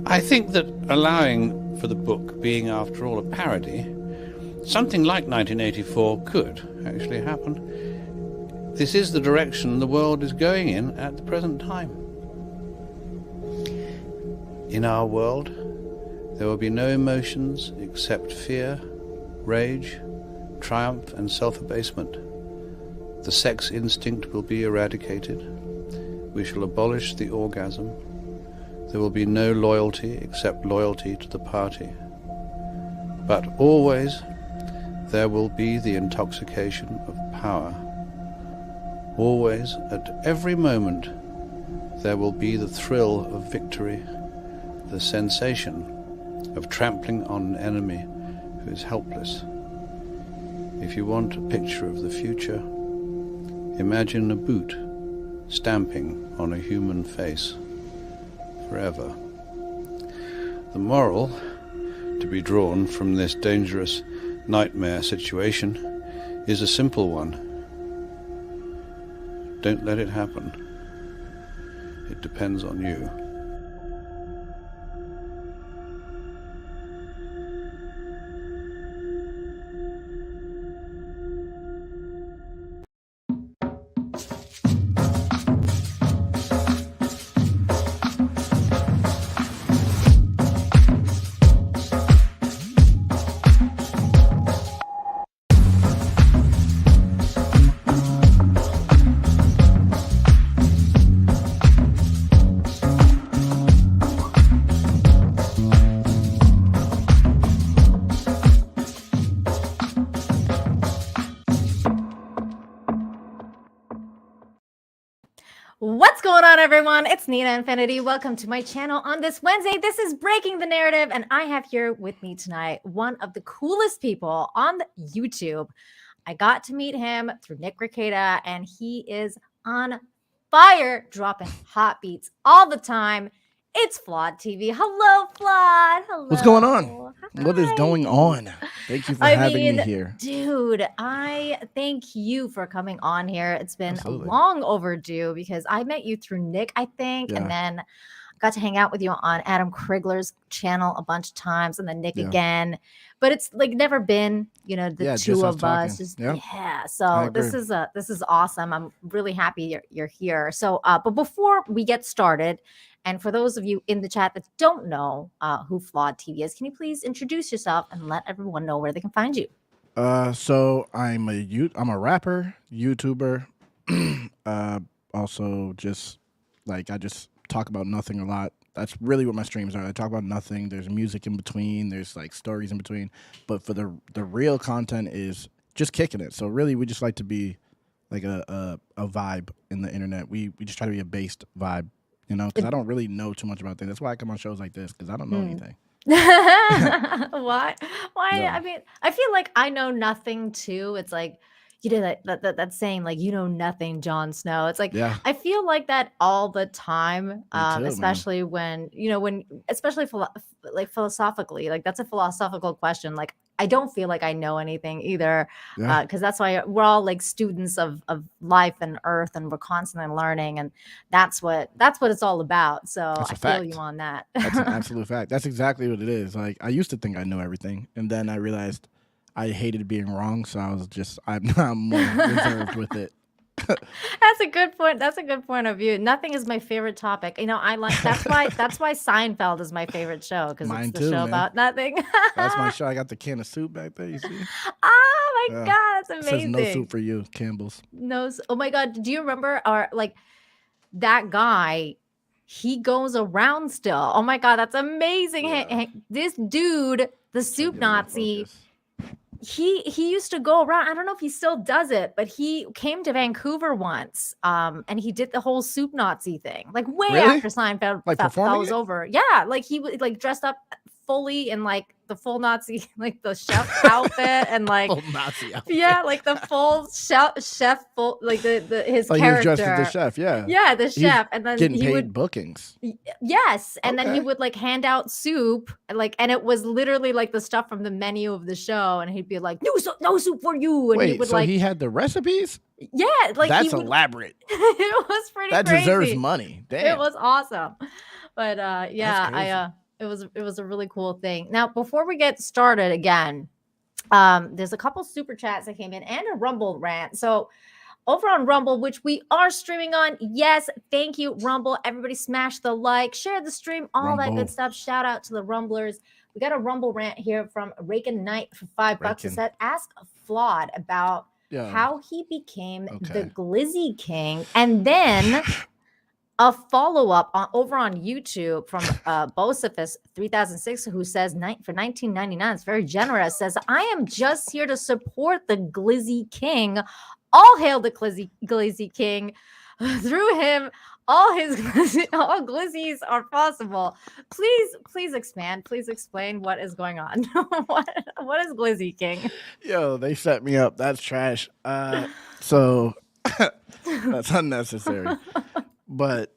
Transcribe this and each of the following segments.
I think that allowing for the book being, after all, a parody, something like 1984 could actually happen. This is the direction the world is going in at the present time. In our world, there will be no emotions except fear, rage, triumph, and self-abasement. The sex instinct will be eradicated. We shall abolish the orgasm. There will be no loyalty except loyalty to the party. But always there will be the intoxication of power. Always, at every moment, there will be the thrill of victory, the sensation of trampling on an enemy who is helpless. If you want a picture of the future, imagine a boot stamping on a human face forever. The moral to be drawn from this dangerous nightmare situation is a simple one. Don't let it happen. It depends on you. What's going on, everyone? It's Nina Infinity. Welcome to my channel on this Wednesday. This is Breaking the Narrative, and I have here with me tonight one of the coolest people on YouTube. I got to meet him through Nick Rekieta, and he is on fire, dropping hot beats all the time. It's Flawed TV. Hello, Flawed. Hello. What's going on? Hi. What is going on? Thank you for having me here. Dude, I thank you for coming on here. It's been Absolutely. long overdue because I met you through Nick, I think, and then got to hang out with you on Adam Krigler's channel a bunch of times, and then Nick again. But it's like never been, the two of us. So this is awesome. I'm really happy you're here. So, but before we get started, and for those of you in the chat that don't know who Flawed TV is, can you please introduce yourself and let everyone know where they can find you? So I'm a rapper, YouTuber. Also, just like I just talk about nothing a lot. That's really what my streams are. I talk about nothing. There's music in between. There's like stories in between. But for the real content is just kicking it. So really, we just like to be like a vibe in the internet. We just try to be a based vibe. Because I don't really know too much about things. That's why I come on shows like this, because I don't know anything. Why? Yeah. I mean, I feel like I know nothing too. It's like, that saying, like, nothing, Jon Snow. It's like, I feel like that all the time, especially when especially philosophically, like that's a philosophical question. Like, I don't feel like I know anything either, because that's why we're all like students of life and earth, and we're constantly learning, and that's what it's all about. So I feel you on that. That's an absolute fact. That's exactly what it is. Like, I used to think I knew everything, and then I realized I hated being wrong, so I'm more reserved with it. That's a good point. That's a good point of view. Nothing is my favorite topic. I like that's why Seinfeld is my favorite show, because it's the show about nothing. That's my show. I got the can of soup back there. You see? Oh my god, that's amazing. It says no soup for you, Campbell's. No. Oh my god, do you remember that guy? He goes around still. Oh my god, that's amazing. This dude, the soup Nazi. He used to go around. I don't know if he still does it, but he came to Vancouver once, and he did the whole soup Nazi thing, like after Seinfeld was over. Yeah, like he was like dressed up fully in like the full Nazi, like the chef outfit, and like full Nazi outfit. Yeah, like the full chef full, like his character. He was dressed as the chef, yeah, the chef, and then getting paid bookings. Yes, and then he would like hand out soup, and it was literally like the stuff from the menu of the show, and he'd be like, no soup for you, and he would he had the recipes. Yeah, like that's elaborate. It was pretty. That crazy. Deserves money. Damn, it was awesome. But It was a really cool thing. Now, before we get started again, there's a couple super chats that came in and a Rumble rant. So over on Rumble, which we are streaming on. Yes, thank you, Rumble. Everybody smash the like, share the stream, all that good stuff. Shout out to the Rumblers. We got a Rumble rant here from Raken Knight for $5. It said, ask Flawed about how he became the Glizzy King. And then a follow-up over on YouTube from Bocephus 3006, who says for $19.99, it's very generous, says, I am just here to support the Glizzy King. All hail the Glizzy King. Through him, all glizzies are possible. Please expand. Please explain what is going on. What is Glizzy King? Yo, they set me up. That's trash. So that's unnecessary. But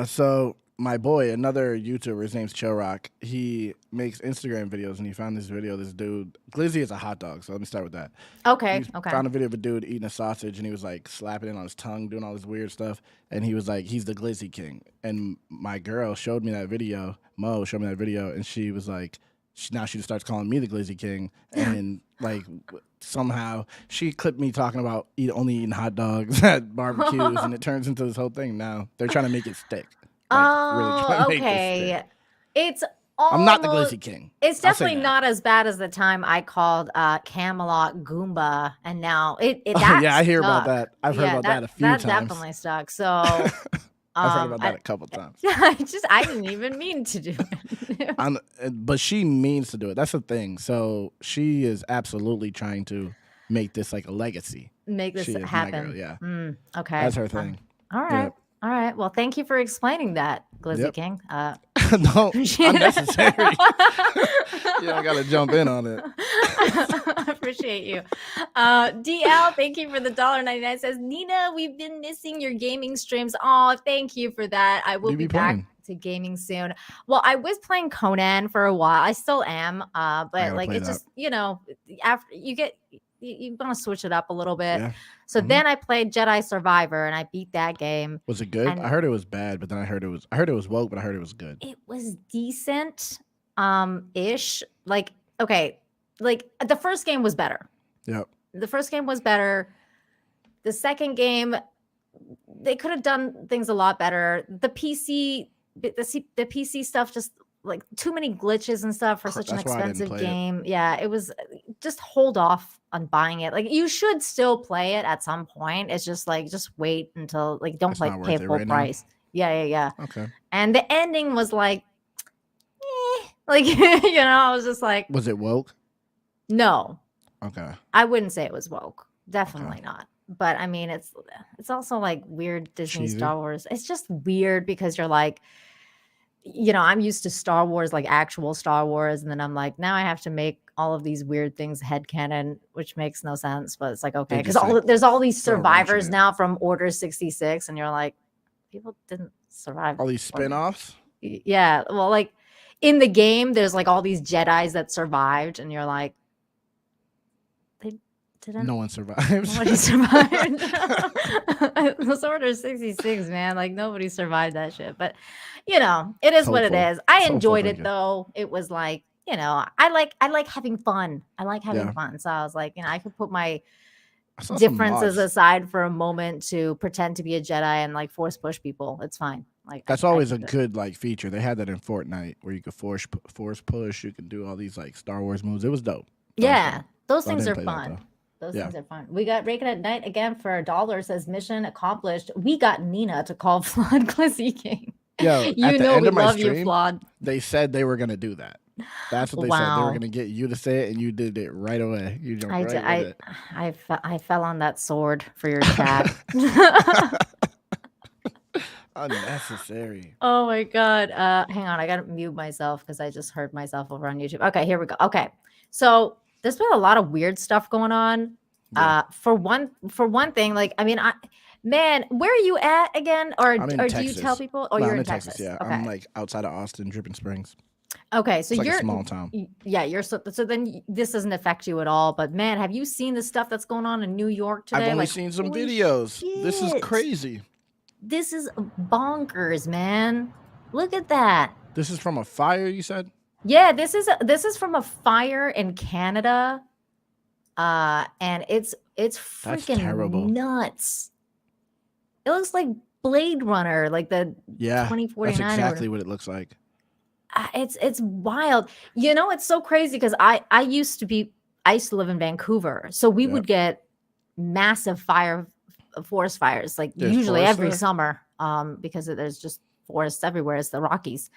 so my boy, another YouTuber, his name's Chill Rock, he makes Instagram videos, and he found this video of this dude. Glizzy is a hot dog, so let me start with that. Okay. Found a video of a dude eating a sausage, and he was like slapping it on his tongue, doing all this weird stuff, and he was like, he's the Glizzy King. And my girl showed me that video, Mo showed me that video, and she was like, now she starts calling me the Glizzy King, and like somehow she clipped me talking about only eating hot dogs at barbecues, and it turns into this whole thing. Now they're trying to make it stick. Okay. It's almost, I'm not the Glizzy King. It's definitely not as bad as the time I called Camelot Goomba, and now it yeah, I hear about that. I've heard about that a few times. That definitely stuck. So I've heard about that a couple times. I didn't even mean to do it. But she means to do it. That's the thing. So she is absolutely trying to make this like a legacy. Make this happen. Girl, yeah. Okay. That's her thing. All right. Yep. All right. Well, thank you for explaining that, Glizzy King. No, unnecessary. You don't got to jump in on it. I appreciate you. DL, thank you for the $1.99. Says, Nina, we've been missing your gaming streams. Oh, thank you for that. I will be back to gaming soon. Well, I was playing Conan for a while. I still am. But like it's just, after you want to switch it up a little bit. Yeah. So then I played Jedi Survivor, and I beat that game. Was it good? I heard it was bad, but then I heard it was woke, but I heard it was good. It was decent, ish. Like, okay, like the first game was better. Yep. The first game was better. The second game, they could have done things a lot better. The PC stuff just like too many glitches and stuff for such an expensive game. Yeah, it was just hold off on buying it. Like you should still play it at some point. It's just like just wait until like don't pay full price. Yeah. Okay. And the ending was like, like I was just like, was it woke? No. Okay. I wouldn't say it was woke. Definitely not. But I mean, it's also like weird Disney Star Wars. It's just weird because you're like, I'm used to Star Wars, like actual Star Wars. And then I'm like, now I have to make all of these weird things headcanon, which makes no sense. But it's like, okay, because there's all these survivors now from Order 66. And you're like, people didn't survive. All these spin-offs? Yeah. Well, like in the game, there's like all these Jedis that survived. And you're like, no one survived. Nobody survived. Those Order 66, man. Like nobody survived that shit. But it is what it is. I enjoyed it though. It was like, I like having fun. I like having fun. So I was like, I could put my differences aside for a moment to pretend to be a Jedi and like force push people. It's fine. Like that's always a good like feature. They had that in Fortnite where you could force push. You can do all these like Star Wars moves. It was dope. Yeah, those things are fun. Those things are fun. We got Raken at Night again for $1. Says mission accomplished. We got Nina to call Flawed Glizzy King. Yo, we love you, Flawed. They said they were gonna do that. That's what they said. They were gonna get you to say it, and you did it right away. You jumped right with it. I fell on that sword for your chat. Unnecessary. Oh my god. Hang on, I gotta mute myself because I just heard myself over on YouTube. Okay, here we go. Okay, so there's been a lot of weird stuff going on. Yeah. For one thing, like man, where are you at again? Or do you tell people? Oh, you're in Texas. Yeah, okay. I'm like outside of Austin, Dripping Springs. Okay, so it's you're like a small town. Yeah, you're so then this doesn't affect you at all. But man, have you seen the stuff that's going on in New York today? I've only seen some videos. Shit. This is crazy. This is bonkers, man. Look at that. This is from a fire, you said? Yeah, this is from a fire in Canada. And it's freaking nuts. It looks like Blade Runner, like the 2049. That's exactly what it looks like. It's wild. You know, it's so crazy because I used to live in Vancouver, so we would get massive forest fires, like usually every summer, because there's just forests everywhere. It's the Rockies.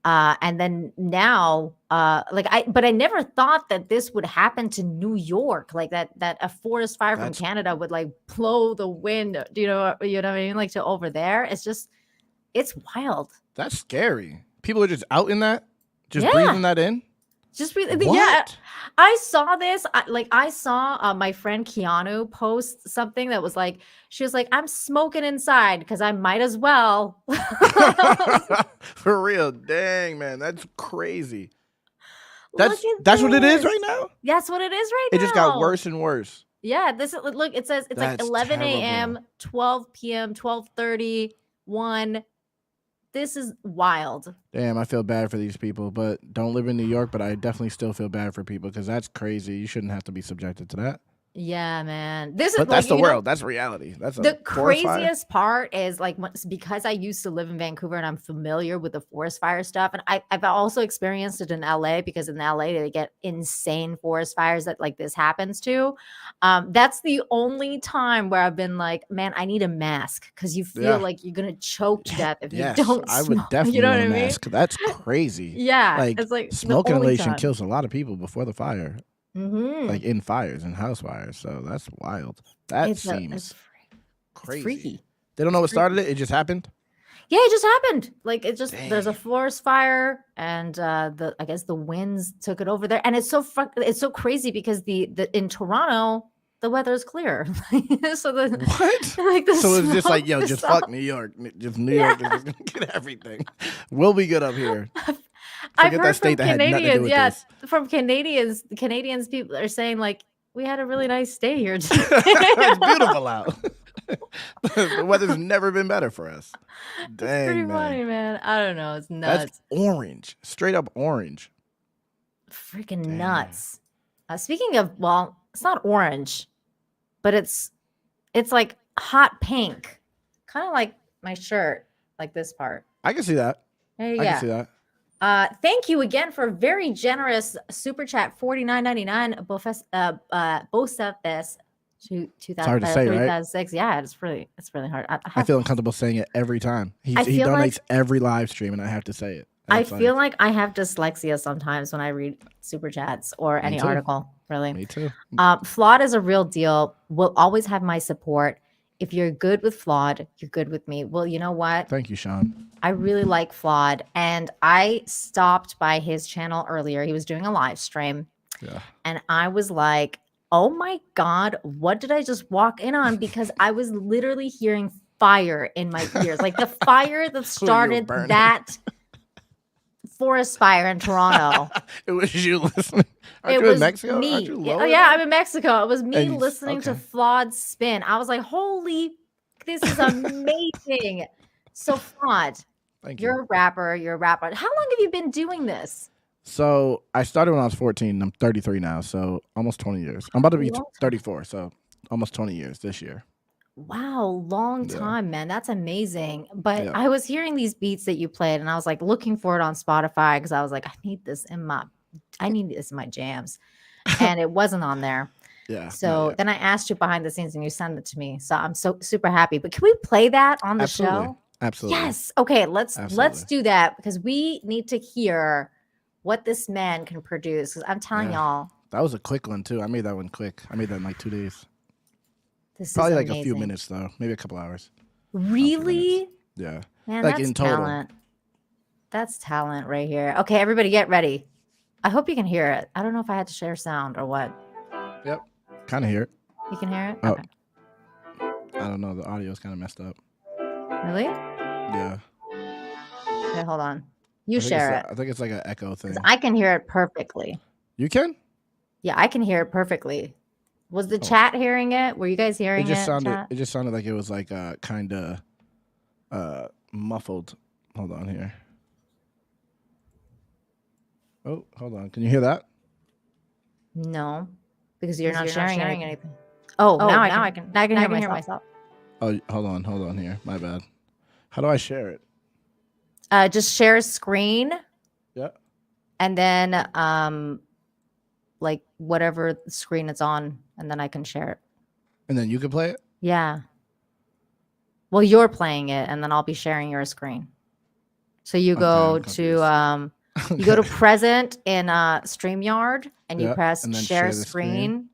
And then now, but I never thought that this would happen to New York, like that a forest fire from Canada would like blow the wind. Do you know what I mean? Like to over there. It's wild. That's scary. People are just out in that, just breathing that in. Just yeah, I saw this. I saw my friend Keanu post something that was like, she was like, I'm smoking inside because I might as well. For real, dang man, that's crazy. That's what it is right now. That's what it is right now. It just got worse and worse. Yeah, look. It says it's like 11 a.m., 12 p.m., 12:30, 1. This is wild. Damn, I feel bad for these people, but don't live in New York, but I definitely still feel bad for people because that's crazy. You shouldn't have to be subjected to that. Yeah, man. But that's the world. That's reality. That's the craziest part is like because I used to live in Vancouver and I'm familiar with the forest fire stuff, and I've also experienced it in LA because in LA they get insane forest fires that like this happens to. That's the only time where I've been like, man, I need a mask because you feel like you're gonna choke to death if you don't. I would definitely want a mask. That's crazy. Yeah, like it's like smoke inhalation kills a lot of people before the fire. Mm-hmm. Like in fires and house fires, so that's wild. That seems crazy. Freaky. They don't know what started it. It just happened. Yeah, it just happened. Like it just there's a forest fire, and I guess the winds took it over there, and it's so crazy because the in Toronto the weather is clear. So so it's just like just fuck New York, just New York is just gonna get everything. We'll be good up here. I've heard from Canadians, from Canadians, the Canadians people are saying like, we had a really nice stay here today. It's beautiful out. The weather's never been better for us. Dang, it's pretty funny, man. I don't know. It's nuts. That's orange, straight up orange. Freaking nuts. Speaking of, well, it's not orange, but it's like hot pink, kind of like my shirt, like this part. I can see that. There you go. I can see that. Thank you again for a very generous super chat, $49.99. Bosefest, 2006. Yeah, it's really hard. I feel uncomfortable saying it every time. He donates every live stream, and I have to say it. I feel like I have dyslexia sometimes when I read super chats or any article. Really, me too. Flawed is a real deal. Will always have my support. If you're good with Flawed, you're good with me. Well, you know what? Thank you, Sean. I really like Flawed, and I stopped by his channel earlier. He was doing a live stream, and I was like, oh my God, what did I just walk in on? Because I was literally hearing fire in my ears, like the fire that started that forest fire in Toronto. It was you listening. Aren't you in Mexico? Me. Yeah, I'm in Mexico. It was me listening to Flawed spin. I was like, holy, this is amazing. So Flawed, you're a rapper. How long have you been doing this? So I started when I was 14. I'm 33 now, so almost 20 years. I'm about to be 34, so almost 20 years this year. Wow, long time, man. That's amazing. But I was hearing these beats that you played, and I was like looking for it on Spotify because I was like, I need this in my jams, and it wasn't on there. Yeah. So then I asked you behind the scenes, and you sent it to me. So I'm so super happy. But can we play that on the show? Absolutely. Yes. Okay. Let's do that because we need to hear what this man can produce. Because I'm telling y'all, that was a quick one too. I made that one quick. I made that in like 2 days. This probably is like a few minutes though, maybe a couple hours. Really? Yeah. Man, like that's in total. Talent. That's talent right here. Okay, everybody get ready. I hope you can hear it. I don't know if I had to share sound or what. Yep. Kind of hear it. You can hear it? Oh. Okay. I don't know. The audio is kind of messed up. Really? Yeah. Okay, hold on. You share it. I think it's like an echo thing. I can hear it perfectly. You can? Yeah, I can hear it perfectly. Was the chat hearing it? Were you guys hearing it? It just sounded like it was like kind of muffled. Hold on here. Oh, hold on. Can you hear that? No, because you're not sharing anything. Oh, now I can hear myself. Oh, hold on here. My bad. How do I share it? Just share a screen. Yeah. And then like whatever screen it's on, and then I can share it. And then you can play it? Yeah. Well, you're playing it, and then I'll be sharing your screen. So you go to you go to present in StreamYard, and you press share screen.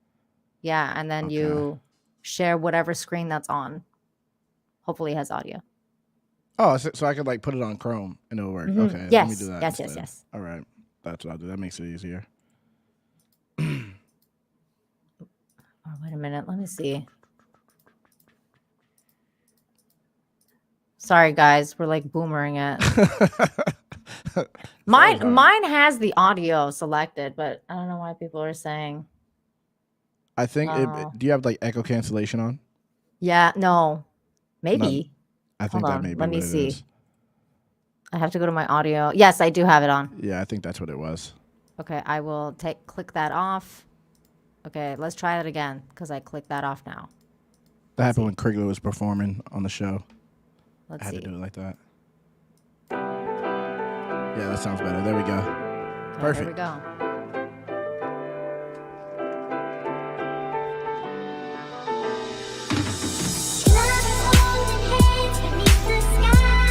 Yeah, and then you share whatever screen that's on. Hopefully it has audio. Oh, so I could like put it on Chrome and it'll work. Mm-hmm. Okay. Yes. Let me do that. Yes. All right. That's what I'll do. That makes it easier. Oh, wait a minute. Let me see. Sorry, guys. We're like boomering it. Mine has the audio selected, but I don't know why people are saying. I think do you have like echo cancellation on? Yeah, no. Maybe. I think that may be Let me what it see. is. I have to go to my audio. Yes, I do have it on. Yeah, I think that's what it was. Okay, I will click that off. Okay, let's try it again because I clicked that off now. That happened when Krigler was performing on the show. Let's I had see. to do it like that. Yeah, that sounds better. There we go. Okay, Perfect. There we go.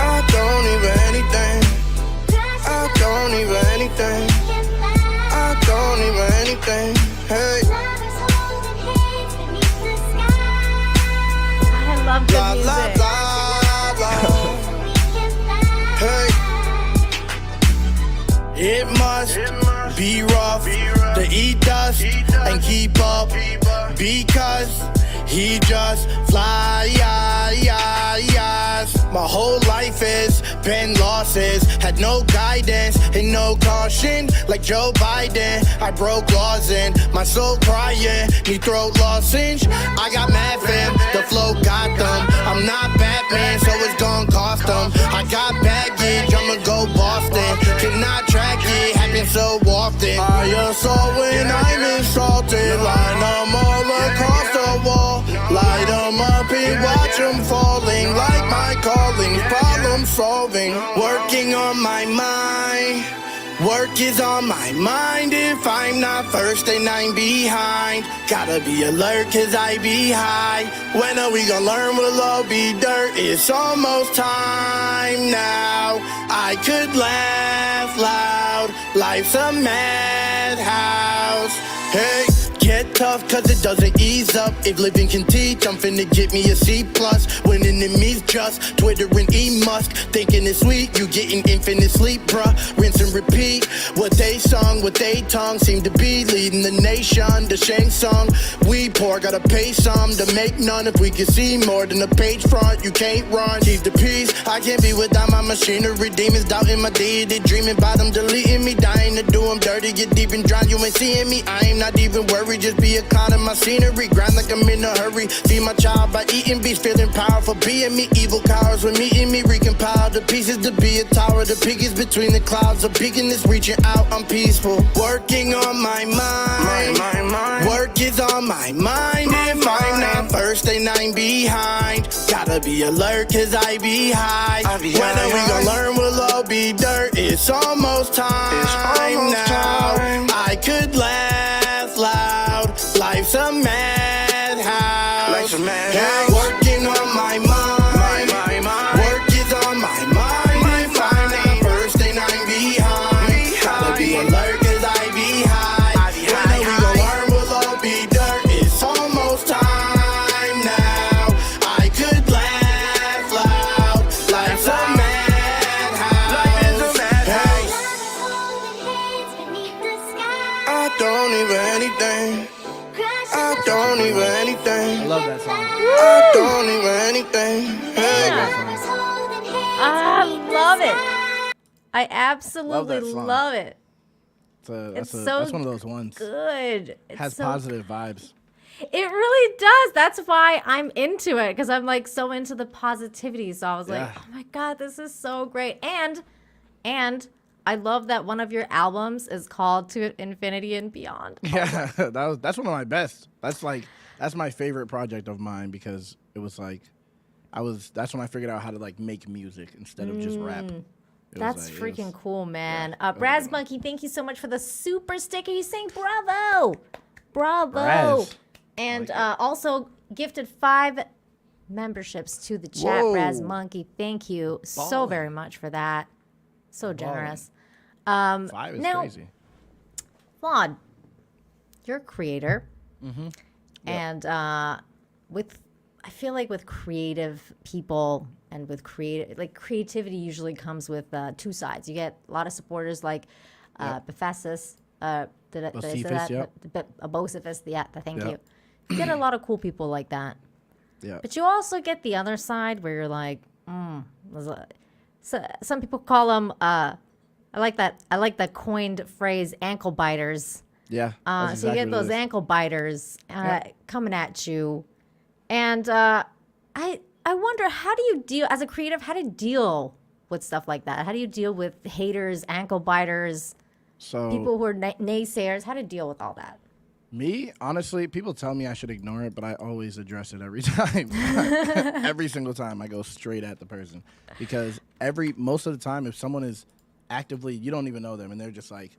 I don't even anything. I don't even anything. I don't even anything. Hey. I love the music. Hey. It must be rough to eat dust and keep up because he just flies. My whole life has been losses. Had no guidance and no caution. Like Joe Biden, I broke laws and my soul crying. Need throat lozenge. I got mad fam, the flow got them. I'm not Batman, so it's gon' cost them. I got baggage, I'ma go Boston. Cannot track it, happens so often. I assault when I'm insulted. Line them all across the wall. Light them up and watch them falling. Like my calling, problem solving. Working on my mind. Work is on my mind. If I'm not first, then I'm behind. Gotta be alert, cause I be high. When are we gonna learn we'll all be dirt? It's almost time now. I could laugh loud. Life's a madhouse. Hey. Get tough cause it doesn't ease up. If living can teach, I'm finna get me a C+. When enemies just twittering E-Musk. Thinking it's sweet, you getting infinite sleep, bruh. Rinse and repeat, what they sung, what they tongue seem to be leading the nation. The Shang song, we poor, gotta pay some to make none. If we can see more than a page front, you can't run. Keep the peace, I can't be without my machinery. Demons doubting my deity, dreaming about them deleting me. Dying to do them dirty, get deep and drown. You ain't seeing me, I ain't not even worried. Just be a clown in my scenery. Grind like I'm in a hurry. Feed my child by eating beats. Feeling powerful. Being me. Evil cowards with meeting me. Recompile the pieces to be a tower. The peak is between the clouds. A beacon is reaching out. I'm peaceful. Working on my mind. Work is on my mind. If I'm not first, then I'm behind. Gotta be alert cause I be high. When are we gonna learn we'll all be dirt? It's almost time now. I could laugh loud. Life's a madhouse. Working on my mind. Work is on my mind. If I'm not first, then I'm behind. Gotta be alert cause I be high. When are we gonna learn we'll all be dirt? It's almost time now. I could laugh loud. Life's a madhouse. I don't even anything. I don't even anything. I love that song. I don't even anything. Hey. I love it. I absolutely Love that song. love it. That's so one of those ones. Good. It Has positive vibes. It really does. That's why I'm into it, because I'm like so into the positivity. So I was like, oh my God, this is so great. And I love that one of your albums is called To Infinity and Beyond. Yeah, that's one of my best. That's my favorite project of mine because it was like that's when I figured out how to like make music instead of just rap. That's freaking cool, man. Braz Monkey, thank you so much for the super sticker. He's saying bravo. Bravo. Braz. And also gifted 5 memberships to the chat. Whoa. Braz Monkey, thank you so very much for that. So generous. 5 is now, crazy. Flawed, you're a creator. Mm-hmm. Yep. And I feel like with creative people and with creativity usually comes with 2 sides. You get a lot of supporters like Bephasis. Did I say that? Yep. Bocephus, thank you. Yep. You get a lot of cool people like that. Yeah. But you also get the other side where you're like, so some people call them, I like that coined phrase, ankle biters. Yeah. So you get those ankle biters coming at you. And I wonder, how do you deal, as a creative, how do you deal with stuff like that? How do you deal with haters, ankle biters, people who are naysayers? How to deal with all that? Me, honestly, people tell me I should ignore it, but I always address it every time. Every single time I go straight at the person. Because most of the time, if someone is actively, you don't even know them, and they're just like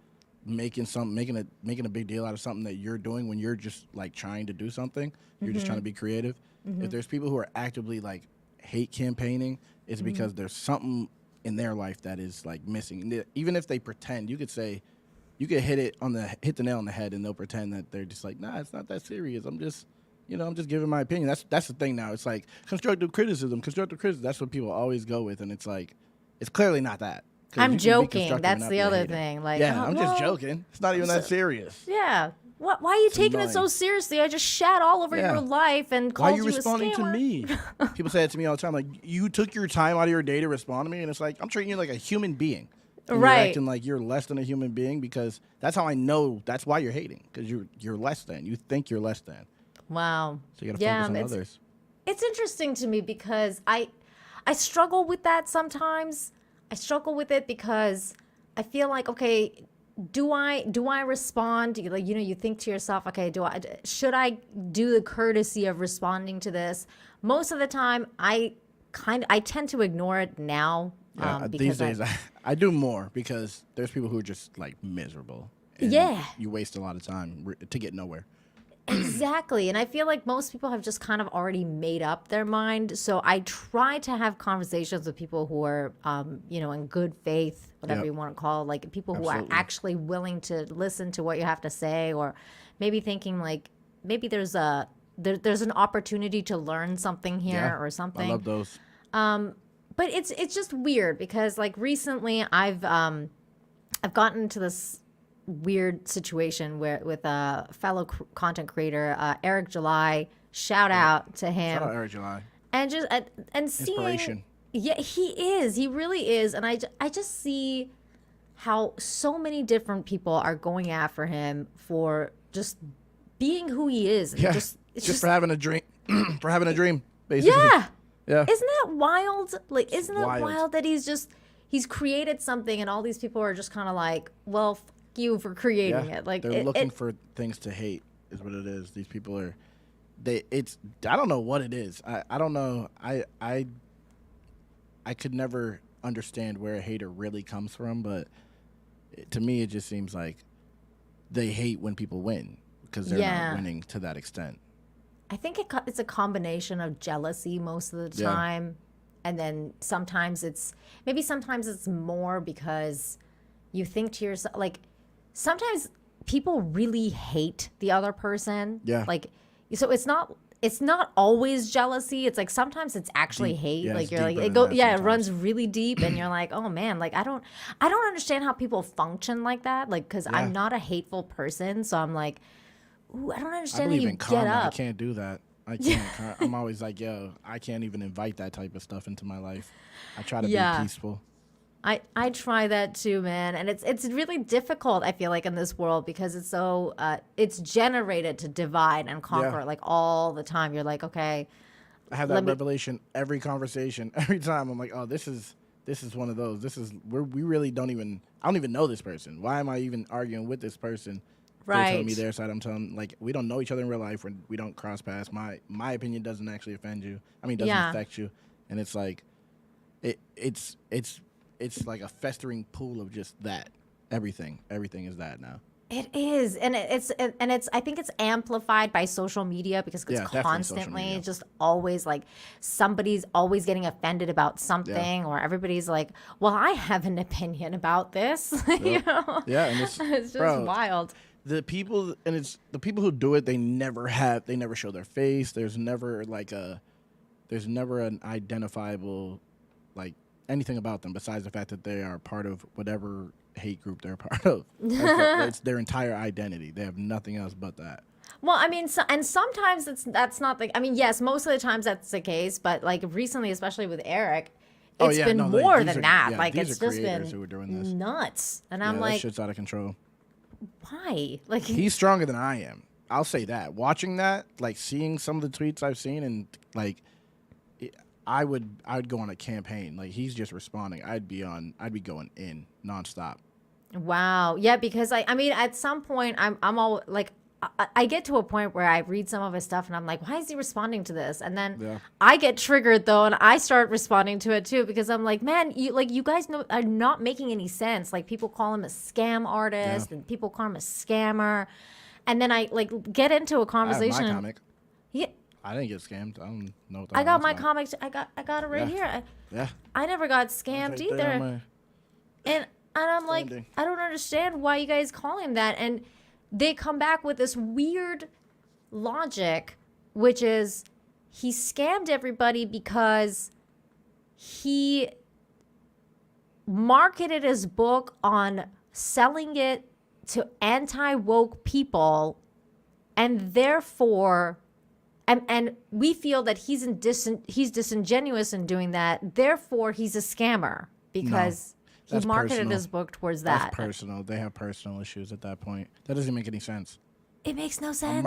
making a big deal out of something that you're doing when you're just like trying to do something, you're just trying to be creative. If there's people who are actively like hate campaigning, it's because there's something in their life that is like missing. And even if they pretend, you could hit the nail on the head, and they'll pretend that they're just like, nah, it's not that serious. I'm just giving my opinion. That's the thing now. It's like constructive criticism. That's what people always go with, and it's like, it's clearly not that. I'm joking. That's the other thing. Like, I'm just joking. It's not even that serious. Yeah. Why are you taking it so seriously? I just shat all over your life and called you a scammer. Why are you responding to me? People say that to me all the time. Like, you took your time out of your day to respond to me, and it's like, I'm treating you like a human being. And right. You're acting like you're less than a human being, because that's how I know that's why you're hating, because you're less than. You think you're less than. Wow. So you got to focus on others. It's interesting to me because I struggle with that sometimes. I struggle with it because I feel like, okay, do I respond? Like, you think to yourself, okay, should I do the courtesy of responding to this? Most of the time, I tend to ignore it now. These days, I do more, because there's people who are just like miserable. And you waste a lot of time to get nowhere. Exactly. And I feel like most people have just kind of already made up their mind. So I try to have conversations with people who are, in good faith, whatever you want to call it, like people who are actually willing to listen to what you have to say, or maybe thinking like, maybe there's an opportunity to learn something here or something. I love those. But it's just weird because like recently I've gotten into this weird situation with a fellow content creator, Eric July. Shout out to him. Shout out Eric July. And just and seeing, inspiration. Yeah, he really is, and I just see how so many different people are going after him for just being who he is. And just for having a dream, basically. Yeah. Yeah. Isn't that wild? Like, isn't it wild that he's created something and all these people are just kind of like, well, fuck you for creating it. Like, they're looking for things to hate is what it is. These people are, I don't know what it is. I don't know. I could never understand where a hater really comes from, but to me, it just seems like they hate when people win because they're not winning to that extent. I think it's a combination of jealousy most of the time. And then sometimes it's more because you think to yourself, like, sometimes people really hate the other person. Yeah. Like, so it's not always jealousy. It's like sometimes it's actually hate. Yeah, like you're like it runs really deep, and you're like, oh man, like I don't understand how people function like that. Like, because I'm not a hateful person, so I'm like, ooh, I don't understand how you get up. I can't do that. I can't. I'm always like, yo, I can't even invite that type of stuff into my life. I try to be peaceful. I try that too, man, and it's really difficult. I feel like in this world because it's so it's generated to divide and conquer like all the time. You're like, okay, I have that revelation every conversation, every time. I'm like, oh, this is this is one of those. We really don't even. I don't even know this person. Why am I even arguing with this person? Right. They're telling me their side. I'm telling like we don't know each other in real life. We don't cross paths. My opinion doesn't actually offend you. I mean, doesn't affect you. And it's like, it's like a festering pool of just that. Everything is that now. It is, and it's I think it's amplified by social media because it's constantly just always like somebody's always getting offended about something, or everybody's like, well, I have an opinion about this. You know? Yeah, and it's just wild. The people who do it, they never show their face. There's never an identifiable like anything about them besides the fact that they are part of whatever hate group they're a part of. It's their entire identity. They have nothing else but that. Well, I mean, and sometimes that's not the. I mean, yes, most of the times that's the case, but like recently, especially with Eric, it's been more than that. Yeah, like it's just been who are doing this. Nuts, and I'm like, that shit's out of control. Why? Like he's stronger than I am. I'll say that. Watching that, like seeing some of the tweets I've seen, and like, I would go on a campaign. Like he's just responding. I'd be going in nonstop. Wow. Yeah, because I mean, at some point, I'm all like, I get to a point where I read some of his stuff and I'm like, why is he responding to this? And then I get triggered though, and I start responding to it too because I'm like, man, you guys are not making any sense. Like people call him a scam artist and people call him a scammer, and then I like get into a conversation. I have my comic. Yeah. I didn't get scammed. I don't know what that I got my comics. I got it right here. I never got scammed either. And I'm like, I don't understand why you guys call him that. And they come back with this weird logic, which is he scammed everybody because he marketed his book on selling it to anti-woke people, and therefore, and we feel that he's disingenuous in doing that. Therefore, he's a scammer because he marketed his book towards that. That's personal. They have personal issues at that point. That doesn't make any sense. It makes no sense.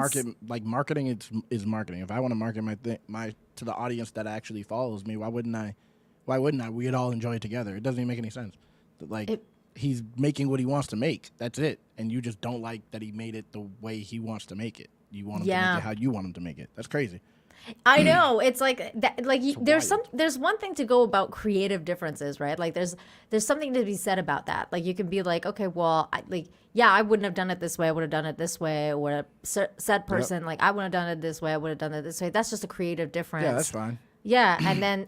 Marketing is marketing. If I want to market my to the audience that actually follows me, why wouldn't I? We'd all enjoy it together. It doesn't even make any sense. He's making what he wants to make. That's it. And you just don't like that he made it the way he wants to make it. You want him to make it how you want him to make it. That's crazy. I know. It's like that. Like there's one thing to go about creative differences, right? Like there's something to be said about that. Like you can be like, okay, well, I wouldn't have done it this way. I would have done it this way. Or said person, like I wouldn't have done it this way. I would have done it this way. That's just a creative difference. Yeah, that's fine. Yeah,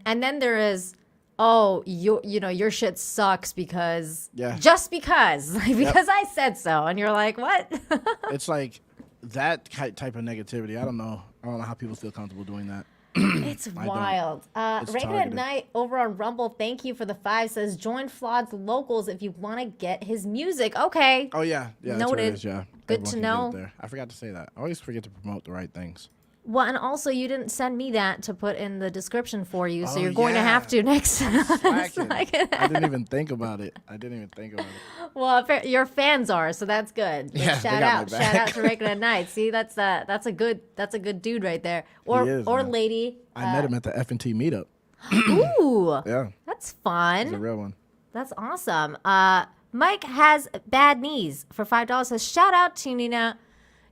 and then there is, oh, your shit sucks because just because I said so, and you're like, what? It's like that type of negativity. I don't know how people feel comfortable doing that. It's wild. Reagan at Night over on Rumble, thank you for the 5, says join Flawed's locals if you want to get his music. Okay. Oh yeah, noted. That's what it is, yeah. Good to know. I forgot to say that. I always forget to promote the right things. Well, and also you didn't send me that to put in the description for you, so you're going to have to next time. I didn't even think about it. Well, your fans are, so that's good. Yeah, shout out to Reagan at Night. See, that's a good dude right there, or lady. I met him at the F&T meetup. Ooh, yeah, that's fun. He's a real one. That's awesome. Mike has bad knees for $5. Says shout out to Nina.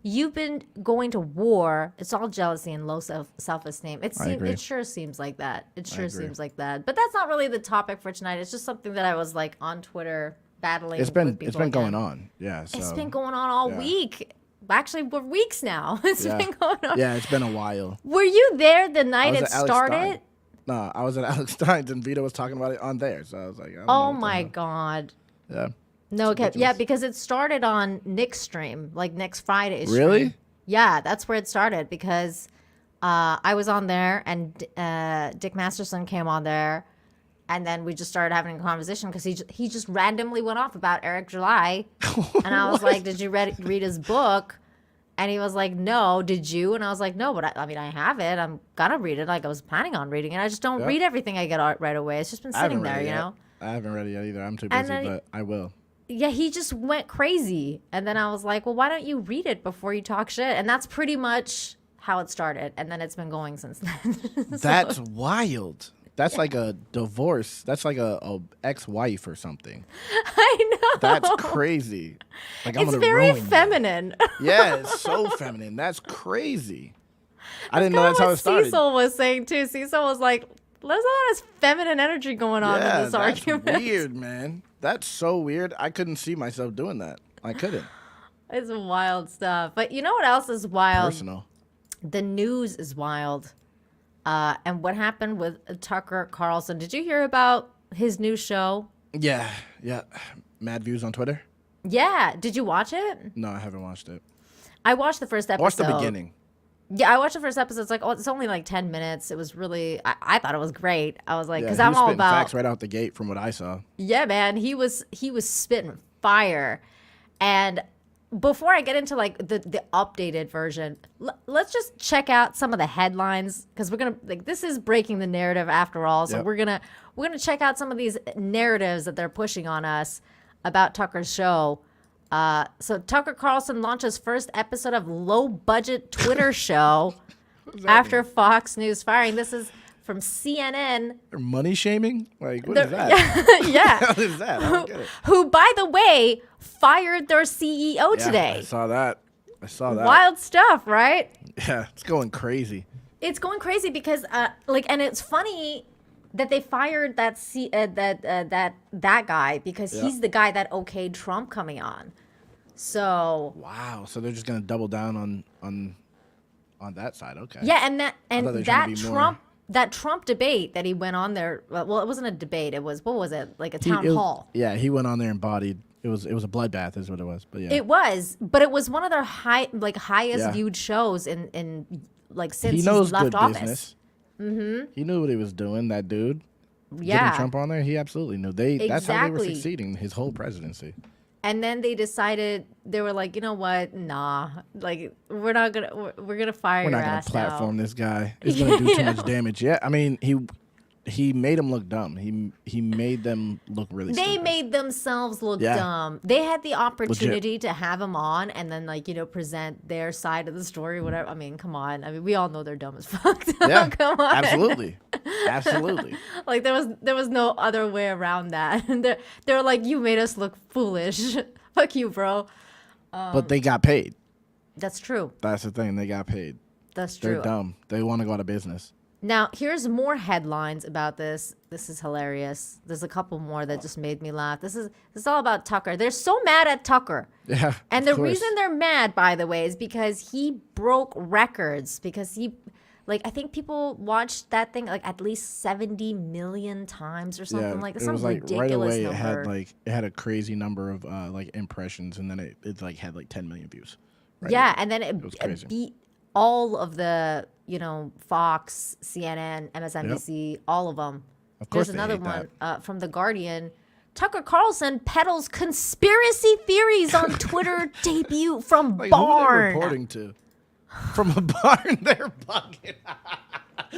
You've been going to war. It's all jealousy and low self-esteem. It sure seems like that. Seems like that. But that's not really the topic for tonight. It's just something that I was like on Twitter battling. It's been going on. Yeah. So, it's been going on all week. Actually, we're weeks now. It's been going on. Yeah, it's been a while. Were you there the night it started? No, I was at Alex Stein's and Vito was talking about it on there. So I was like, oh my God. Yeah. No, okay. Yeah, because it started on Nick's stream, like next Friday's stream. Really? Yeah, that's where it started because I was on there and Dick Masterson came on there, and then we just started having a conversation because he just randomly went off about Eric July, and I was like, "Did you read his book?" And he was like, "No, did you?" And I was like, "No, but I have it. I'm gonna read it. Like I was planning on reading it. I just don't read everything I get right away. It's just been sitting there, you know." I haven't read it yet either. I'm too busy, but I will. Yeah, he just went crazy. And then I was like, well, why don't you read it before you talk shit? And that's pretty much how it started. And then it's been going since then. That's wild. That's like a divorce. That's like a ex-wife or something. I know. That's crazy. Like, it's very feminine. Yeah, it's so feminine. That's crazy. I didn't know that's how it started. Cecil was saying too. Cecil was like, "There's all this feminine energy going on in this argument." That's weird, man. That's so weird. I couldn't see myself doing that. I couldn't. It's wild stuff. But you know what else is wild? Personal. The news is wild. And what happened with Tucker Carlson? Did you hear about his new show? Yeah. Mad views on Twitter? Yeah. Did you watch it? No, I haven't watched it. I watched the first episode. Watched the beginning. Yeah, I watched the first episode. It's like, it's only like 10 minutes. It was really, I thought it was great. I was like, because I'm all about facts right out the gate from what I saw. Yeah, man, he was spitting fire. And before I get into like the updated version, let's just check out some of the headlines, because we're gonna this is breaking the narrative after all. So we're gonna check out some of these narratives that they're pushing on us about Tucker's show. So Tucker Carlson launches first episode of low budget Twitter show after Fox News firing. This is from CNN. Money shaming? Like, what is that? Yeah. What is that? I don't get it. Who, by the way, fired their CEO today. I saw that. Wild stuff, right? Yeah, it's going crazy. It's going crazy because, and it's funny that they fired that guy because he's the guy that okayed Trump coming on. So wow, so they're just gonna double down on that side. Okay. Yeah, that Trump debate that he went on there. Well, it wasn't a debate. It was, what was it? Like a town hall. Yeah, he went on there and bodied. It was a bloodbath, is what it was. But yeah, it was. But it was one of their highest viewed shows in since he knows he's left good office. Business. Mm-hmm. He knew what he was doing. That dude. Yeah. Getting Trump on there, he absolutely knew. That's how they were succeeding his whole presidency. And then they decided, they were like, you know what? Nah, like we're gonna fire your ass. We're not gonna platform this guy. He's gonna do too much damage. Yeah, I mean, he made them look dumb. He made them look really stupid. They made themselves look dumb. They had the opportunity to have him on and then present their side of the story, whatever. I mean, come on. I mean, we all know they're dumb as fuck. Yeah, come on. Absolutely. Like there was no other way around that. And they're like, you made us look foolish. Fuck you, bro. But they got paid. That's true. That's the thing. They got paid. That's true. They're dumb. They want to go out of business. Now, here's more headlines about this. This is hilarious. There's a couple more that just made me laugh. This is all about Tucker. They're so mad at Tucker. Yeah. And the reason they're mad, by the way, is because he broke records. Because he, I think people watched that thing at least 70 million times or something like that. Some ridiculous right away number. It had a crazy number of impressions, and then it had 10 million views. Right away. And then it beat all of the Fox, CNN, MSNBC, all of them. Of course. There's another one from The Guardian. Tucker Carlson peddles conspiracy theories on Twitter debut from barn. Who are they reporting to? From a barn? They're bugging.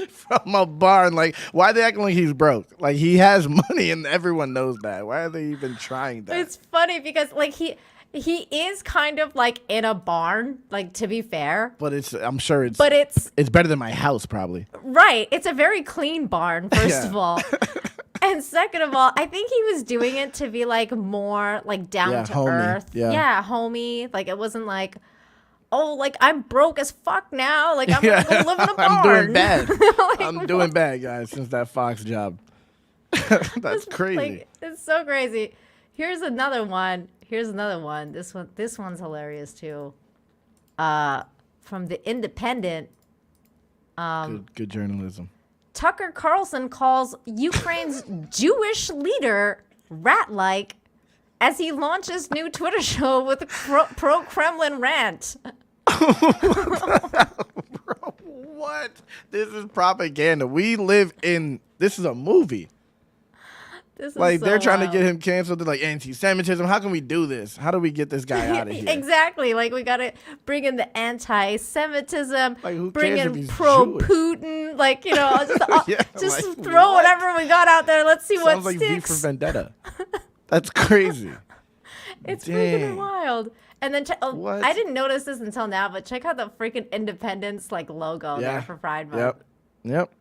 From a barn. Why are they acting like he's broke? He has money and everyone knows that. Why are they even trying that? It's funny because he is kind of in a barn, to be fair. But I'm sure it's better than my house, probably. Right. It's a very clean barn, first of all. And second of all, I think he was doing it to be more down to earth. Yeah, homey. It wasn't I'm broke as fuck now. I'm gonna go live in a barn. I'm doing bad. I'm doing bad, guys, since that Fox job. That's crazy. It's so crazy. Here's another one. This one's hilarious too. From The Independent. Good journalism. Tucker Carlson calls Ukraine's Jewish leader rat-like as he launches new Twitter show with a pro-Kremlin rant. Bro, what? This is propaganda. This is a movie. This is they're trying to get him canceled. They're anti-Semitism. How can we do this? How do we get this guy out of here? Exactly. We got to bring in the anti-Semitism, bring in pro-Putin. Just throw whatever we got out there. Let's see what sticks. Sounds like V for Vendetta. That's crazy. It's freaking wild. And then I didn't notice this until now, but check out the freaking Independence logo there for Pride Month. Yep.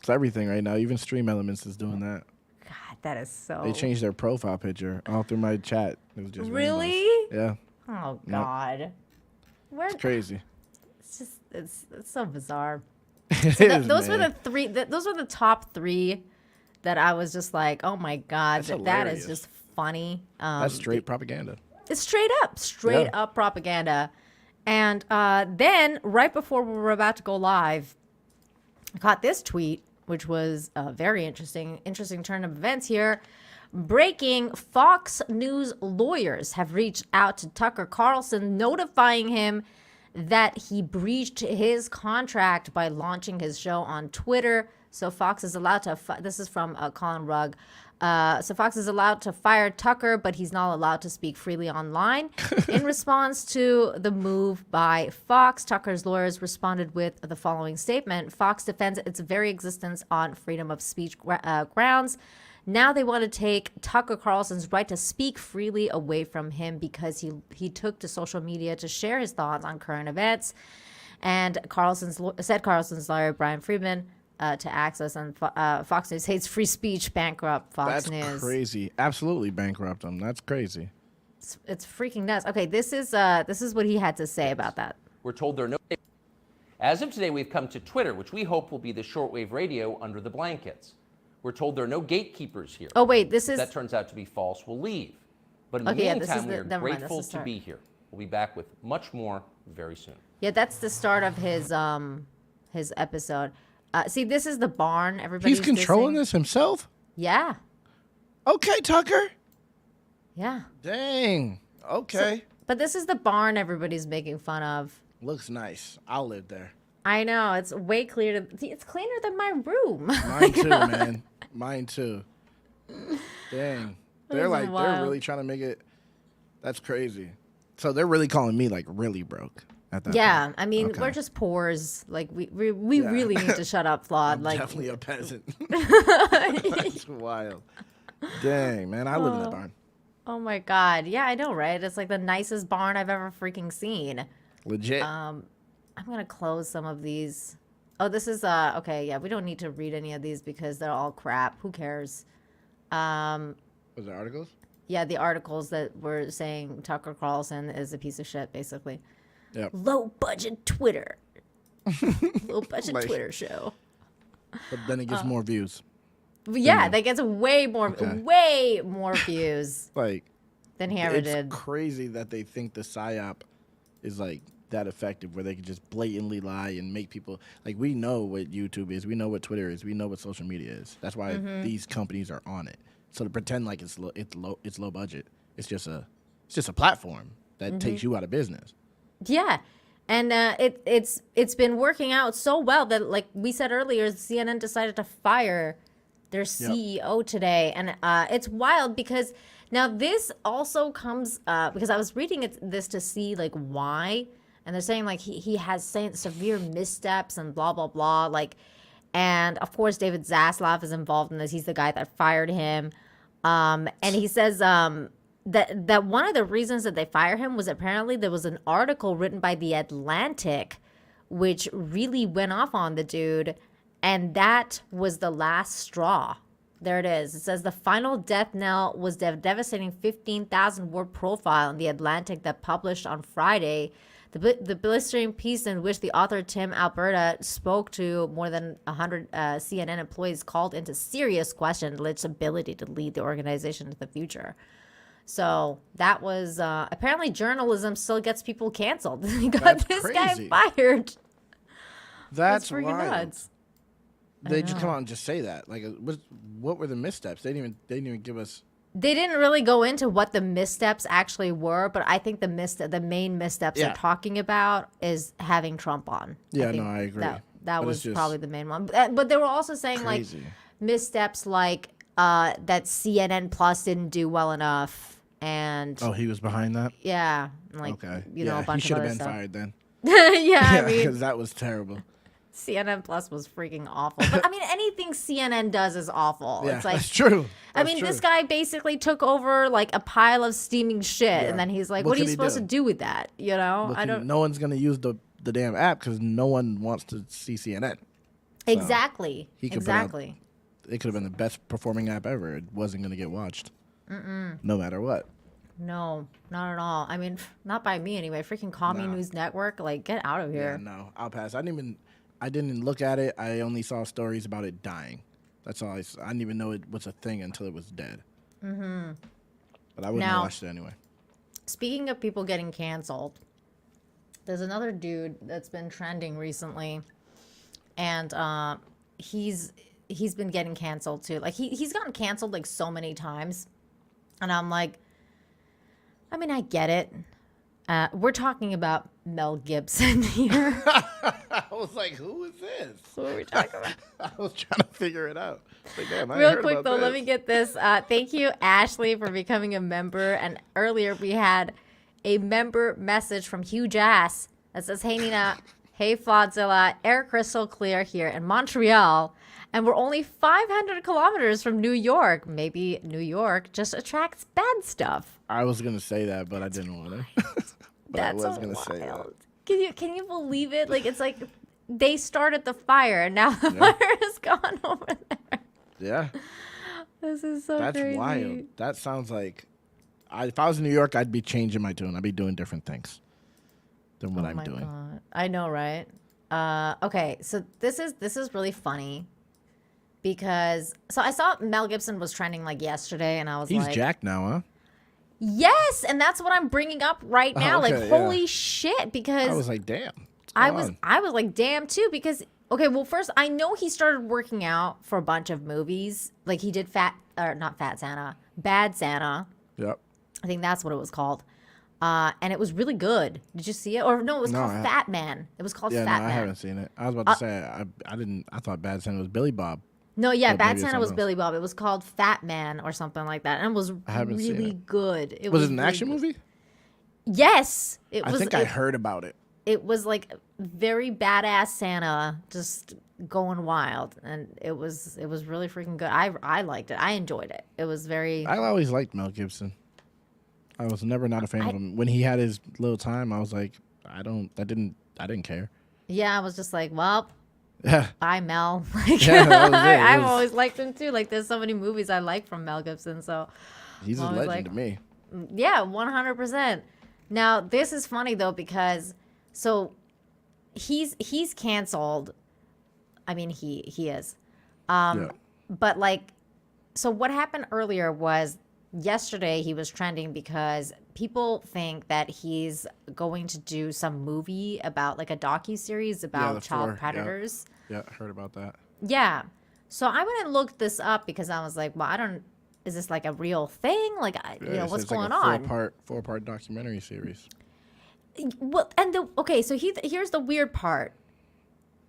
It's everything right now. Even Stream Elements is doing that. God, that is so. They changed their profile picture all through my chat. It was just really. Rainbows. Yeah. Oh God. Where? It's crazy. It's just it's so bizarre. Those were the three. Those were the top three that I was just like, oh my God, that is just funny. That's straight propaganda. It's straight up propaganda. And then right before we were about to go live, I caught this tweet, which was a very interesting turn of events here. Breaking: Fox News lawyers have reached out to Tucker Carlson, notifying him that he breached his contract by launching his show on Twitter. So Fox is allowed to, this is from Colin Rugg. So Fox is allowed to fire Tucker, but he's not allowed to speak freely online. In response to the move by Fox, Tucker's lawyers responded with the following statement. Fox defends its very existence on freedom of speech grounds. Now they want to take Tucker Carlson's right to speak freely away from him because he took to social media to share his thoughts on current events. And Carlson's lawyer, Brian Friedman, to access on Fox News hates free speech, bankrupt Fox News. That's crazy. Absolutely bankrupt them. That's crazy. It's freaking nuts. Okay, this is what he had to say about that. We're told there are no. As of today, we've come to Twitter, which we hope will be the shortwave radio under the blankets. We're told there are no gatekeepers here. Oh wait, this is. If that turns out to be false, we'll leave. But in the meantime, we are grateful to be here. We'll be back with much more very soon. Yeah, that's the start of his episode. See, this is the barn. Everybody's He's controlling this himself? Yeah. Okay, Tucker. Yeah. Dang. Okay. But this is the barn everybody's making fun of. Looks nice. I'll live there. I know. It's way cleaner. It's cleaner than my room. Mine too, man. Mine too. Dang. They're really trying to make it. That's crazy. So they're really calling me like really broke. Yeah, I mean, we're just pores. Like we really need to shut up, Flawed. I'm like definitely a peasant. That's wild. Dang, man, I live in that barn. Oh my God, yeah, I know, right? It's like the nicest barn I've ever freaking seen. Legit. I'm gonna close some of these. Oh, this is okay. Yeah, we don't need to read any of these because they're all crap. Who cares? Was there articles? Yeah, the articles that were saying Tucker Carlson is a piece of shit, basically. Yep. Low budget Twitter. Low budget Twitter show. But then it gets more views. Yeah, that gets way more views than he ever did. It's crazy that they think the PSYOP is like that effective where they can just blatantly lie and make people like, we know what YouTube is, we know what Twitter is, we know what social media is. That's why these companies are on it. So to pretend like it's low budget, it's just a platform that takes you out of business. Yeah. And it's been working out so well that, like we said earlier, CNN decided to fire their CEO today. And it's wild because now this also comes because I was reading this to see like why. And they're saying like he has severe missteps and blah, blah, blah. Like, and of course, David Zaslav is involved in this. He's the guy that fired him. And he says that one of the reasons that they fire him was apparently there was an article written by The Atlantic which really went off on the dude, and that was the last straw. There it is. It says the final death knell was the devastating 15,000-word profile in The Atlantic that published on Friday. The blistering piece in which the author Tim Alberta spoke to more than 100 CNN employees called into serious question Litch's ability to lead the organization into the future. So that was apparently journalism still gets people canceled. He got this guy fired. That's freaking wild. Nuts. They just come out and just say that. Like, what were the missteps? They didn't even give us. They didn't really go into what the missteps actually were, but I think the main missteps they're talking about is having Trump on. Yeah, I agree. That was probably the main one. But they were also saying crazy. Like missteps like that CNN Plus didn't do well enough, and he was behind that. Yeah, like you know, a bunch he should of have other been stuff. fired then. I mean, because that was terrible. CNN Plus was freaking awful. But I mean, anything CNN does is awful. Yeah, it's like, that's true. This guy basically took over like a pile of steaming shit, and then he's like, "What are you supposed to do with that?" You know, No one's gonna use the damn app because no one wants to see CNN. Exactly. He could exactly. It could have been the best performing app ever. It wasn't going to get watched. No matter what. No, not at all. I mean, not by me anyway. Freaking Commie News Network. Like, get out of here. Yeah, no. I'll pass. I didn't even look at it. I only saw stories about it dying. That's all I didn't even know it was a thing until it was dead. Mm-hmm. But I wouldn't have watched it anyway. Speaking of people getting canceled, there's another dude that's been trending recently, and he's been getting canceled too. Like he's gotten canceled like so many times, and I'm like, I mean, I get it. We're talking about Mel Gibson here. I was like, who is this? What are we talking about? I was trying to figure it out. Like, damn, I Real heard quick about though, this. let me get this. Thank you, Ashley, for becoming a member. And earlier we had a member message from Huge Ass that says, "Hey Nina, hey Flawdzilla, air crystal clear here in Montreal, and we're only 500 kilometers from New York. Maybe New York just attracts bad stuff." I was gonna say that, but I didn't want to. That's I was gonna say that. wild. Can you believe it? Like it's like they started the fire and now the fire is gone over there. Yeah, This is so that's crazy. wild. That sounds like if I was in New York, I'd be changing my tune. I'd be doing different things than what I'm doing. God. I know, right? Okay, so this is really funny because I saw Mel Gibson was trending like yesterday, and I was He's like, jacked now, huh? yes, and that's what I'm bringing up right now. okay, like, yeah. holy shit! Because I was like, damn. I was like, damn too, because okay, well, first I know he started working out for a bunch of movies. Like he did not Fat Santa, Bad Santa. Yep. I think that's what it was called. And it was really good. Did you see it? Or no, it was called Fat Man. It was called Fat Man. I haven't seen it. I was about to say I thought Bad Santa was Billy Bob. No, yeah, But Bad maybe it's Santa was something Billy Bob. It was called Fat Man or something like that, and it was haven't seen really it. good. Was it an really action good. movie? Yes, I think I heard about it. It was like very badass Santa just going wild, and it was really freaking good. I liked it. I enjoyed it. It was very. I always liked Mel Gibson. I was never not a fan of him. When he had his little time, I was like, I didn't care. Yeah, I was just like, well, Yeah. bye, Mel. Like, Yeah, that was it. It I've was- always liked him too. Like, there's so many movies I like from Mel Gibson. So He's a I was legend like, to me. yeah, 100%. Now, this is funny though because so he's canceled. I mean, he is. Yeah. But like, so what happened earlier was yesterday he was trending because people think that he's going to do some movie about like a docuseries about the child 4, yeah. predators. Yeah, heard about that. Yeah. So I went and looked this up because I was like, well, is this like a real thing? Like, what's It's going like on? a four-part documentary series. Well, and so here's the weird part.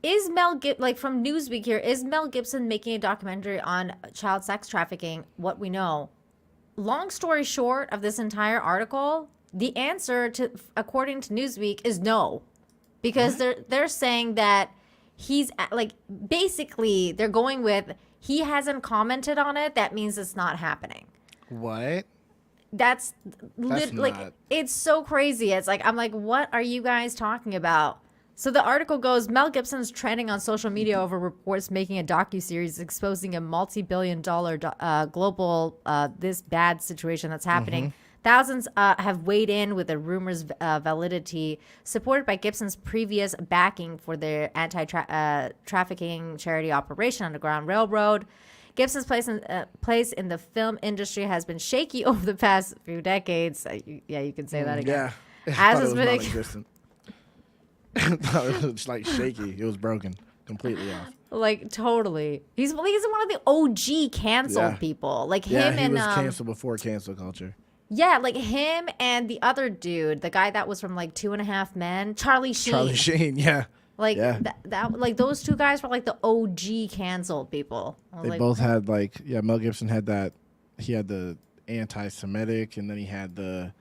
Is like from Newsweek here, is Mel Gibson making a documentary on child sex trafficking? What we know. Long story short of this entire article, the answer according to Newsweek is no. Because they're saying that he's like basically they're going with he hasn't commented on it, that means it's not happening. What? That's like not- it's so crazy. It's like I'm like, what are you guys talking about? So the article goes, Mel Gibson's trending on social media over reports making a docuseries exposing a multi-billion-dollar global this bad situation that's happening. Thousands have weighed in with the rumors' validity, supported by Gibson's previous backing for their anti-trafficking charity Operation Underground Railroad. Gibson's place in the film industry has been shaky over the past few decades. Yeah, you can say that again. Yeah. As I has thought it been was non-existent. It was like shaky. It was broken. Completely off. Like totally. He's one of the OG canceled Yeah. people. Like Yeah, him he and was canceled before cancel culture. yeah, like him and the other dude, the guy that was from like 2.5 Men, Charlie Sheen. Charlie Sheen, yeah. Like Yeah. that like those two guys were like the OG canceled people. I was They like, both had Mel Gibson had that. He had the anti-Semitic, and then he had the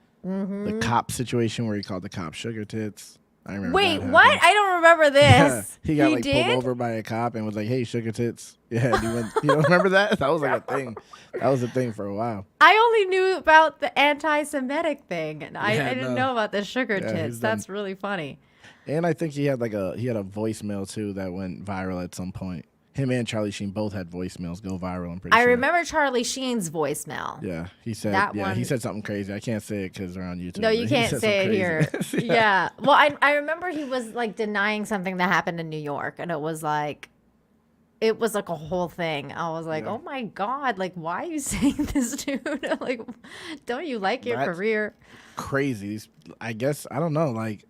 cop situation where he called the cop sugar tits. I remember. wait, that what? happened. I don't remember this. He got did? pulled over by a cop and was like, "Hey, sugar tits." Yeah, and he went, you don't remember that? That was like a thing. That was a thing for a while. I only knew about the anti-Semitic thing, and I didn't no. know about the sugar Yeah, tits. he's done- That's really funny. And I think he had a voicemail too that went viral at some point. Him and Charlie Sheen both had voicemails go viral. I'm pretty sure. I remember Charlie Sheen's voicemail. Yeah, he said. He said something crazy. I can't say it because they're on YouTube. No, you can't say it here. Yeah. Well, I remember he was like denying something that happened in New York, and it was like a whole thing. I was like, oh my God, like why are you saying this, dude? Like, don't you like your career? Crazy. I guess I don't know. Like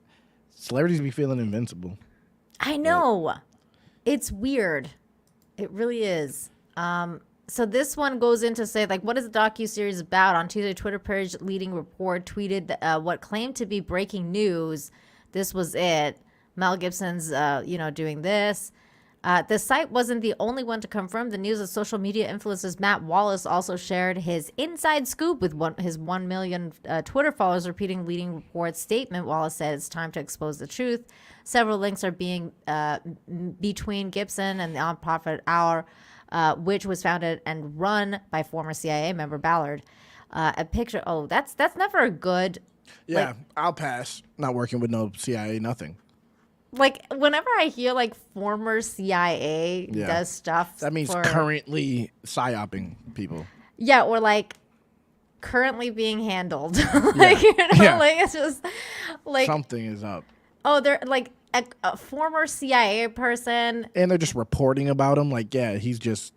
celebrities be feeling invincible. I know. It's weird. It really is. So this one goes in to say, like, what is the docuseries about? On Tuesday, Twitter page leading report tweeted what claimed to be breaking news. This was it. Mel Gibson's, doing this. The site wasn't the only one to confirm the news. Of social media influencers Matt Wallace also shared his inside scoop with his 1 million Twitter followers, repeating leading report's statement. Wallace said it's time to expose the truth. Several links are being between Gibson and the nonprofit Hour, which was founded and run by former CIA member Ballard. A picture. Oh, that's never a good. Yeah, I'll pass. Not working with no CIA, nothing. Like whenever I hear like former CIA does stuff, that means currently psyoping people. Yeah, or like currently being handled. Like like it's just like something is up. Oh, they're like a former CIA person, and they're just reporting about him. Like, yeah, he's just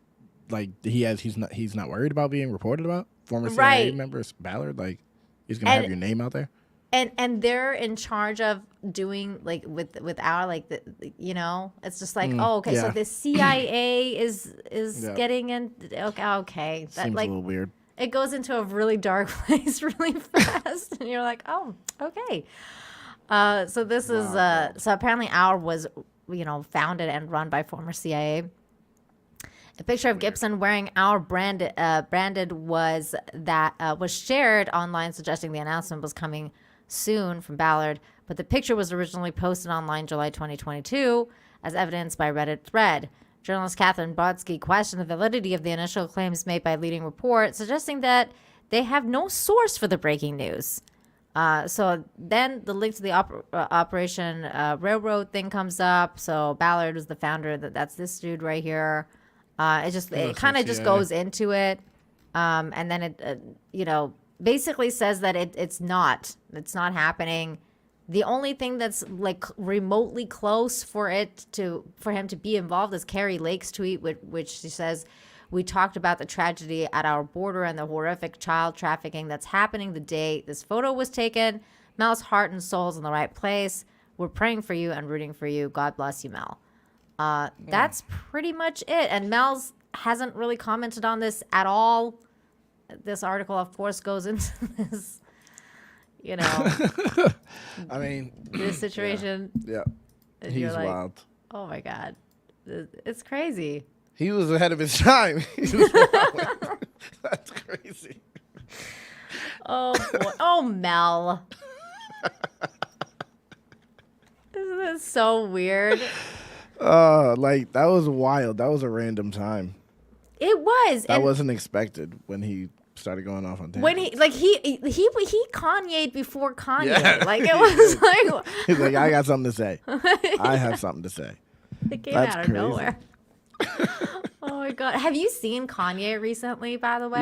like he's not worried about being reported about. Former CIA member Ballard, like he's gonna have your name out there. And they're in charge of doing like with our like it's just like so the CIA is getting in. Okay, that seems a little weird. It goes into a really dark place really fast, and you're like, oh, okay. So this is so apparently Hour was founded and run by former CIA. A picture of Gibson wearing Hour branded was shared online, suggesting the announcement was coming soon from Ballard. But the picture was originally posted online July 2022, as evidenced by Reddit thread. Journalist Catherine Brodsky questioned the validity of the initial claims made by Leading Report, suggesting that they have no source for the breaking news. So then the link to the Operation Railroad thing comes up. So Ballard was the founder. That's this dude right here. It kind of just goes into it. And then it, basically says that it's not happening. The only thing that's like remotely close for him to be involved is Carrie Lake's tweet, which she says, "We talked about the tragedy at our border and the horrific child trafficking that's happening the day this photo was taken. Mel's heart and soul's in the right place. We're praying for you and rooting for you. God bless you, Mel." That's pretty much it. And Mel's hasn't really commented on this at all. This article, of course, goes into this, I mean, this situation. Yeah. And he's you're like, wild. Oh my God. It's crazy. He was ahead of his time. That's crazy. Oh boy. Oh, Mel. Isn't this so weird? Like that was wild. That was a random time. It was. That wasn't expected when he started going off on tangents. When he Kanye'd before Kanye. Yeah. Like it was like he's like, I got something to say. I have something to say. It came out of nowhere. Oh my God. Have you seen Kanye recently, by the way?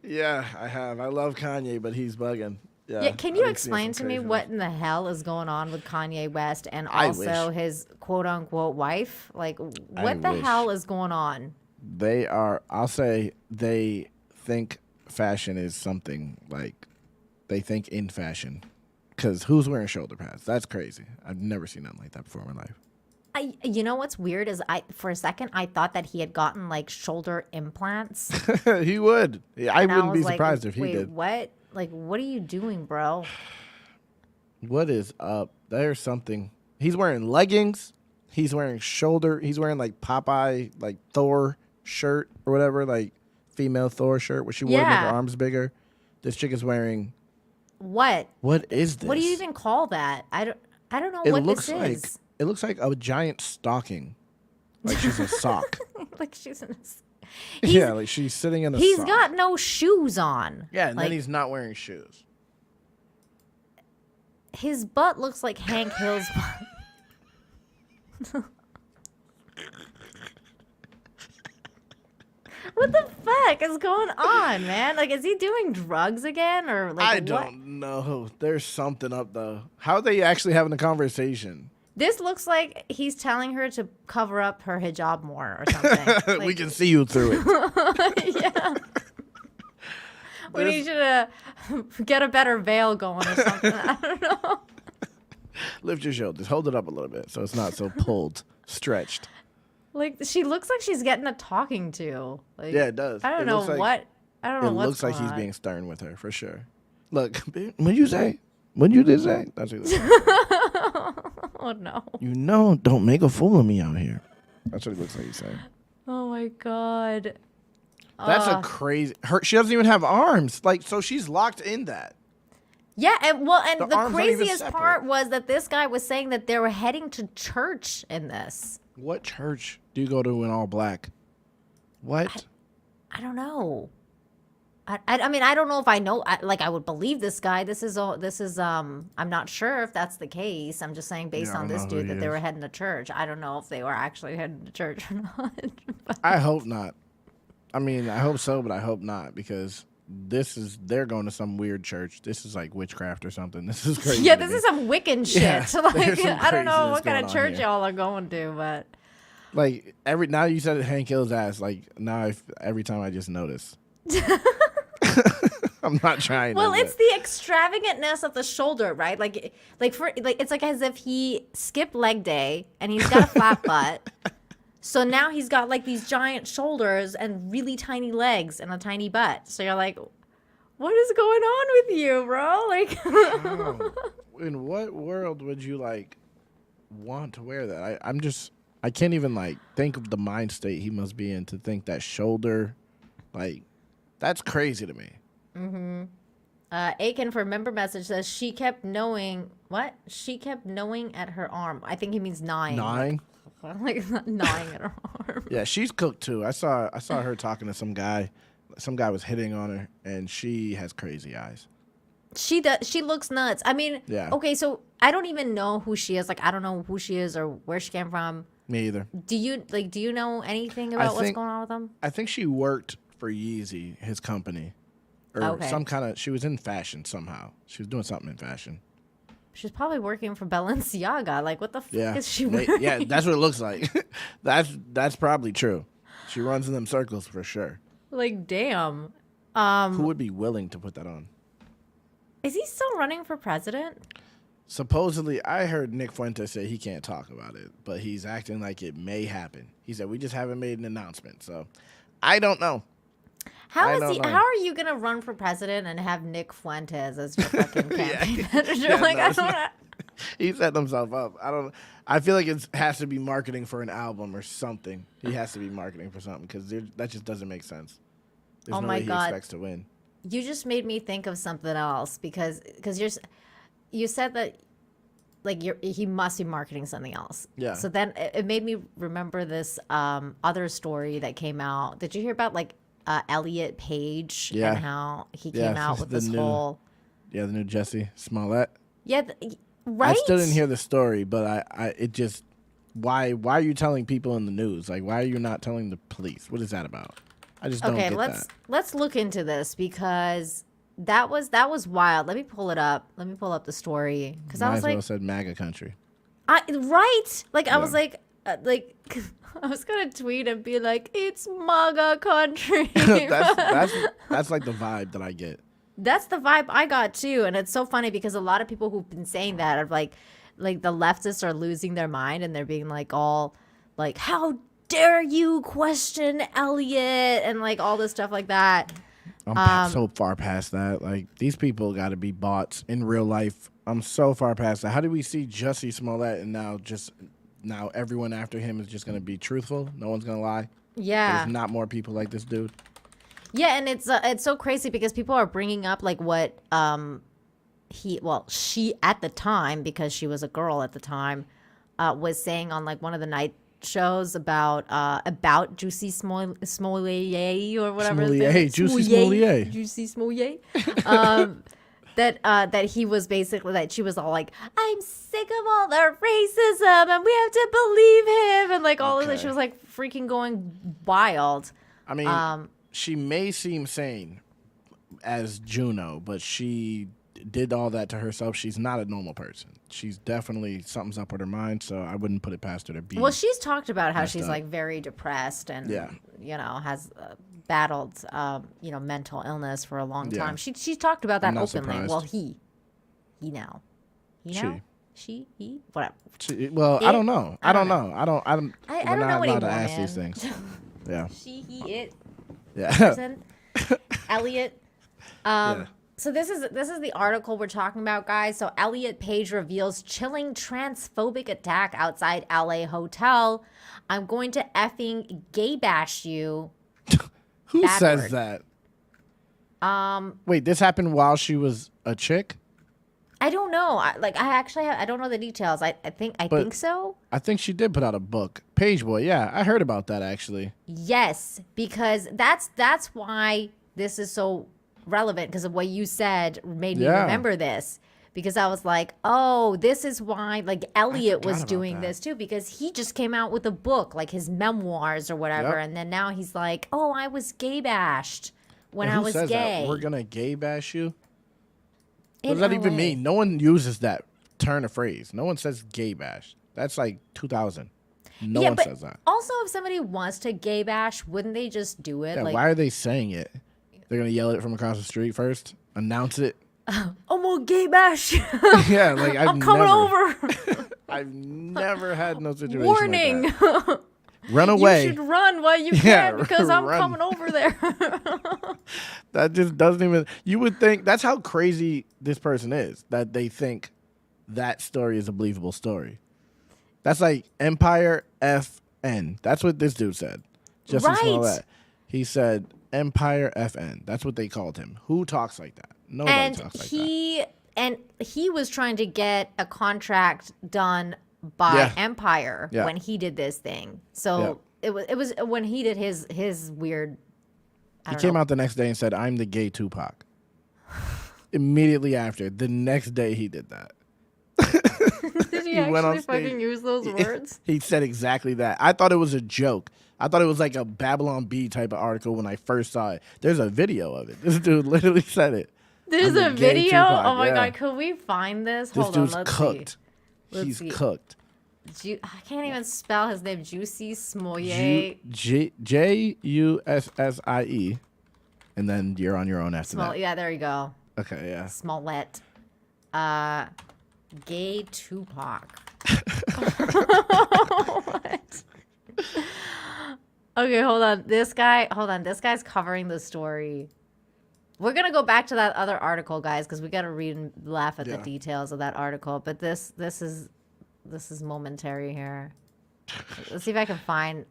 Yeah, I have. I love Kanye, but he's bugging. Yeah. Can you explain to me what in the hell is going on with Kanye West and also his quote unquote wife? Like what the hell is going on? I'll say they think fashion is something like they think in fashion. Because who's wearing shoulder pads? That's crazy. I've never seen nothing like that before in my life. You know what's weird is for a second I thought that he had gotten like shoulder implants. He would. I wouldn't be surprised if he wait, did. What? Like, what are you doing, bro? What is up? There's something. He's wearing leggings. He's wearing like Popeye, like Thor shirt or whatever, like female Thor shirt, where she wore to make her arms bigger. This chick is wearing. What? What is this? What do you even call that? I don't know what this is. It looks like a giant stocking. Like she's a sock. Like she's in a... Yeah, like she's sitting in a He's sock. got no shoes on. Yeah, and then he's not wearing shoes. his butt looks like Hank Hill's butt. What the fuck is going on, man? Like, is he doing drugs again, or like? I don't know. There's something up though. How are they actually having a conversation? This looks like he's telling her to cover up her hijab more or something. Like, we can see you through it. Yeah. We need you to get a better veil going or something. I don't know. Lift your shoulders. Hold it up a little bit so it's not so pulled, stretched. Like, she looks like she's getting a talking to. Like, Yeah, it does. I don't know what. I don't know It what's looks like going he's on. being stern with her for sure. Look, what you say? What you did say? That's what he looks like. Oh no. You know, don't make a fool of me out here. That's what it looks like he's saying. Oh my god. That's a crazy. She doesn't even have arms. Like, so she's locked in that. Yeah, and The the arms aren't even craziest separate. part was that this guy was saying that they were heading to church in this. What church do you go to in all black? What? I don't know. I mean, I don't know if I know. I would believe this guy. This is. I'm not sure if that's the case. I'm just saying based Yeah, I on don't this know who dude he that they is. were heading to church. I don't know if they were actually heading to church or not. I hope not. I mean, I hope so, but I hope not because they're going to some weird church. This is like witchcraft or something. This is crazy. Yeah, to this me. is some Wiccan shit. Yeah, Like, there's some I don't know craziness what kind of going on church here. y'all are going to, but Like now you said Hank Hill's ass. Like now every time I just notice. I'm not trying. well, to, it's the extravagantness of the shoulder, right? Like it's like as if he skipped leg day and he's got a flat butt. So now he's got like these giant shoulders and really tiny legs and a tiny butt. So you're like, what is going on with you, bro? Like, How? In what world would you like want to wear that? I can't even like think of the mind state he must be in to think that shoulder, like, that's crazy to me. Aiken for member message says she kept knowing what? She kept knowing at her arm. I think he means gnawing. Gnawing? Like gnawing at her arm. Yeah, she's cooked too. I saw her talking to some guy. Some guy was hitting on her, and she has crazy eyes. She does. She looks nuts. I mean, Yeah. Okay, so I don't even know who she is. Like, I don't know who she is or where she came from. Me either. Do you know anything about what's going on with them? I think she worked for Yeezy, his company, or Okay. some kind of. She was in fashion somehow. She was doing something in fashion. She's probably working for Balenciaga. Like, what the fuck is she They- wearing? yeah, that's what it looks like. that's probably true. She runs in them circles for sure. Like, damn. Who would be willing to put that on? Is he still running for president? Supposedly, I heard Nick Fuentes say he can't talk about it, but he's acting like it may happen. He said, we just haven't made an announcement, so I don't know. I don't know. How are you gonna run for president and have Nick Fuentes as your fucking campaign manager? Yeah, like, no, I it's don't. not- He set himself up. I feel like it has to be marketing for an album or something. He has to be marketing for something because that just doesn't make sense. There's Oh no my way he God. expects to win. You just made me think of something else because you said that like he must be marketing something else. Yeah. So then it made me remember this other story that came out. Did you hear about like Elliot Page Yeah. and how he Yeah, came out it's with the this new- whole Yeah, the new Jesse Smollett. right? I still didn't hear the story, but it just why are you telling people in the news? Like, why are you not telling the police? What is that about? I just don't get that. Let's look into this because that was wild. Let me pull it up. Let me pull up the story because I Might was as like, well said MAGA country. right? Like I was Yeah. like I was gonna tweet and be like, it's MAGA country. that's like the vibe that I get. That's the vibe I got too, and it's so funny because a lot of people who've been saying that are like the leftists are losing their mind and they're being like all like, how dare you question Elliot and like all this stuff like that. I'm so far past that. Like, these people got to be bots in real life. I'm so far past that. How do we see Jussie Smollett and now everyone after him is just going to be truthful? No one's going to lie? Yeah. There's not more people like this dude? Yeah, and it's so crazy because people are bringing up like what she at the time, because she was a girl at the time, was saying on like one of the night shows about Juicy Smollett or whatever. Smollett, Juicy Smollett. Juicy Smollett. that he was basically, that she was all like, I'm sick of all the racism and we have to believe him, and like all of this. She was like freaking going wild. I mean, she may seem sane as Juno, but she did all that to herself. She's not a normal person. She's definitely, something's up with her mind, so I wouldn't put it past her to be. Well, she's talked about how she's like very depressed and you know, has battled mental illness for a long time. She talked about that openly. Surprised. Well, he whatever. I don't know. I don't know. I don't know allowed anymore, to ask man. these things. Yeah. She, he, it. Yeah. Person. Elliot. So this is the article we're talking about, guys. So Elliot Page reveals chilling transphobic attack outside LA hotel. I'm going to effing gay bash you. Who says that? Wait, this happened while she was a chick? I don't know. I don't know the details. I think so. I think she did put out a book. Page Boy, yeah, I heard about that actually. Yes, because that's why this is so relevant, because of what you said made me remember this, because I was like, oh, this is why like Elliot was doing this too, because he just came out with a book, like his memoirs or whatever, and then now he's like, oh, I was gay bashed when I was gay. That? We're gonna gay bash you? What does that even mean? No one uses that turn of phrase. No one says gay bash. That's like 2000. No one says that. Also, if somebody wants to gay bash, wouldn't they just do it? Yeah, like, why are they saying it? They're going to yell it from across the street first? Announce it? I'm gonna gay bash. Yeah, like I'm coming over. I've never had no situation Warning. like that. Run away. You should run while you can, because I'm coming over there. That just doesn't even... You would think... That's how crazy this person is, that they think that story is a believable story. That's like Empire FN. That's what this dude said. Justin Smollett. He said Empire FN. That's what they called him. Who talks like that? Nobody talks like that. And he was trying to get a contract done by Empire when he did this thing. So it was when he did his weird. He came out the next day and said, "I'm the gay Tupac." Immediately after, the next day he did that. Did he actually fucking use those words? He said exactly that. I thought it was a joke. I thought it was like a Babylon Bee type of article when I first saw it. There's a video of it. This dude literally said it. There's a video? Oh my God. Could we find this? Hold on. Let's cooked. He's cooked. I can't even spell his name. Juicy Smollett. Jussie. And then you're on your own after that. Yeah, there you go. Okay, yeah. Smollett. Gay Tupac. What? Okay, hold on. This guy's covering the story. We're going to go back to that other article, guys, because we got to read and laugh at the details of that article. But this is momentary here. Let's see if I can find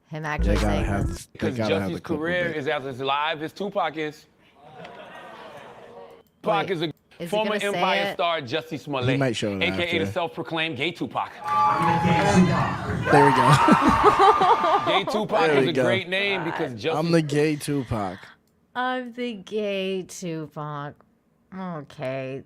him actually saying this. Because Jussie's career is as live as Tupac is. Tupac is a former Empire star, Jussie Smollett, he might show that a.k.a. the self-proclaimed gay Tupac. There we go. Gay Tupac is a great name because Jussie... I'm the gay Tupac. I'm the gay Tupac. Okay.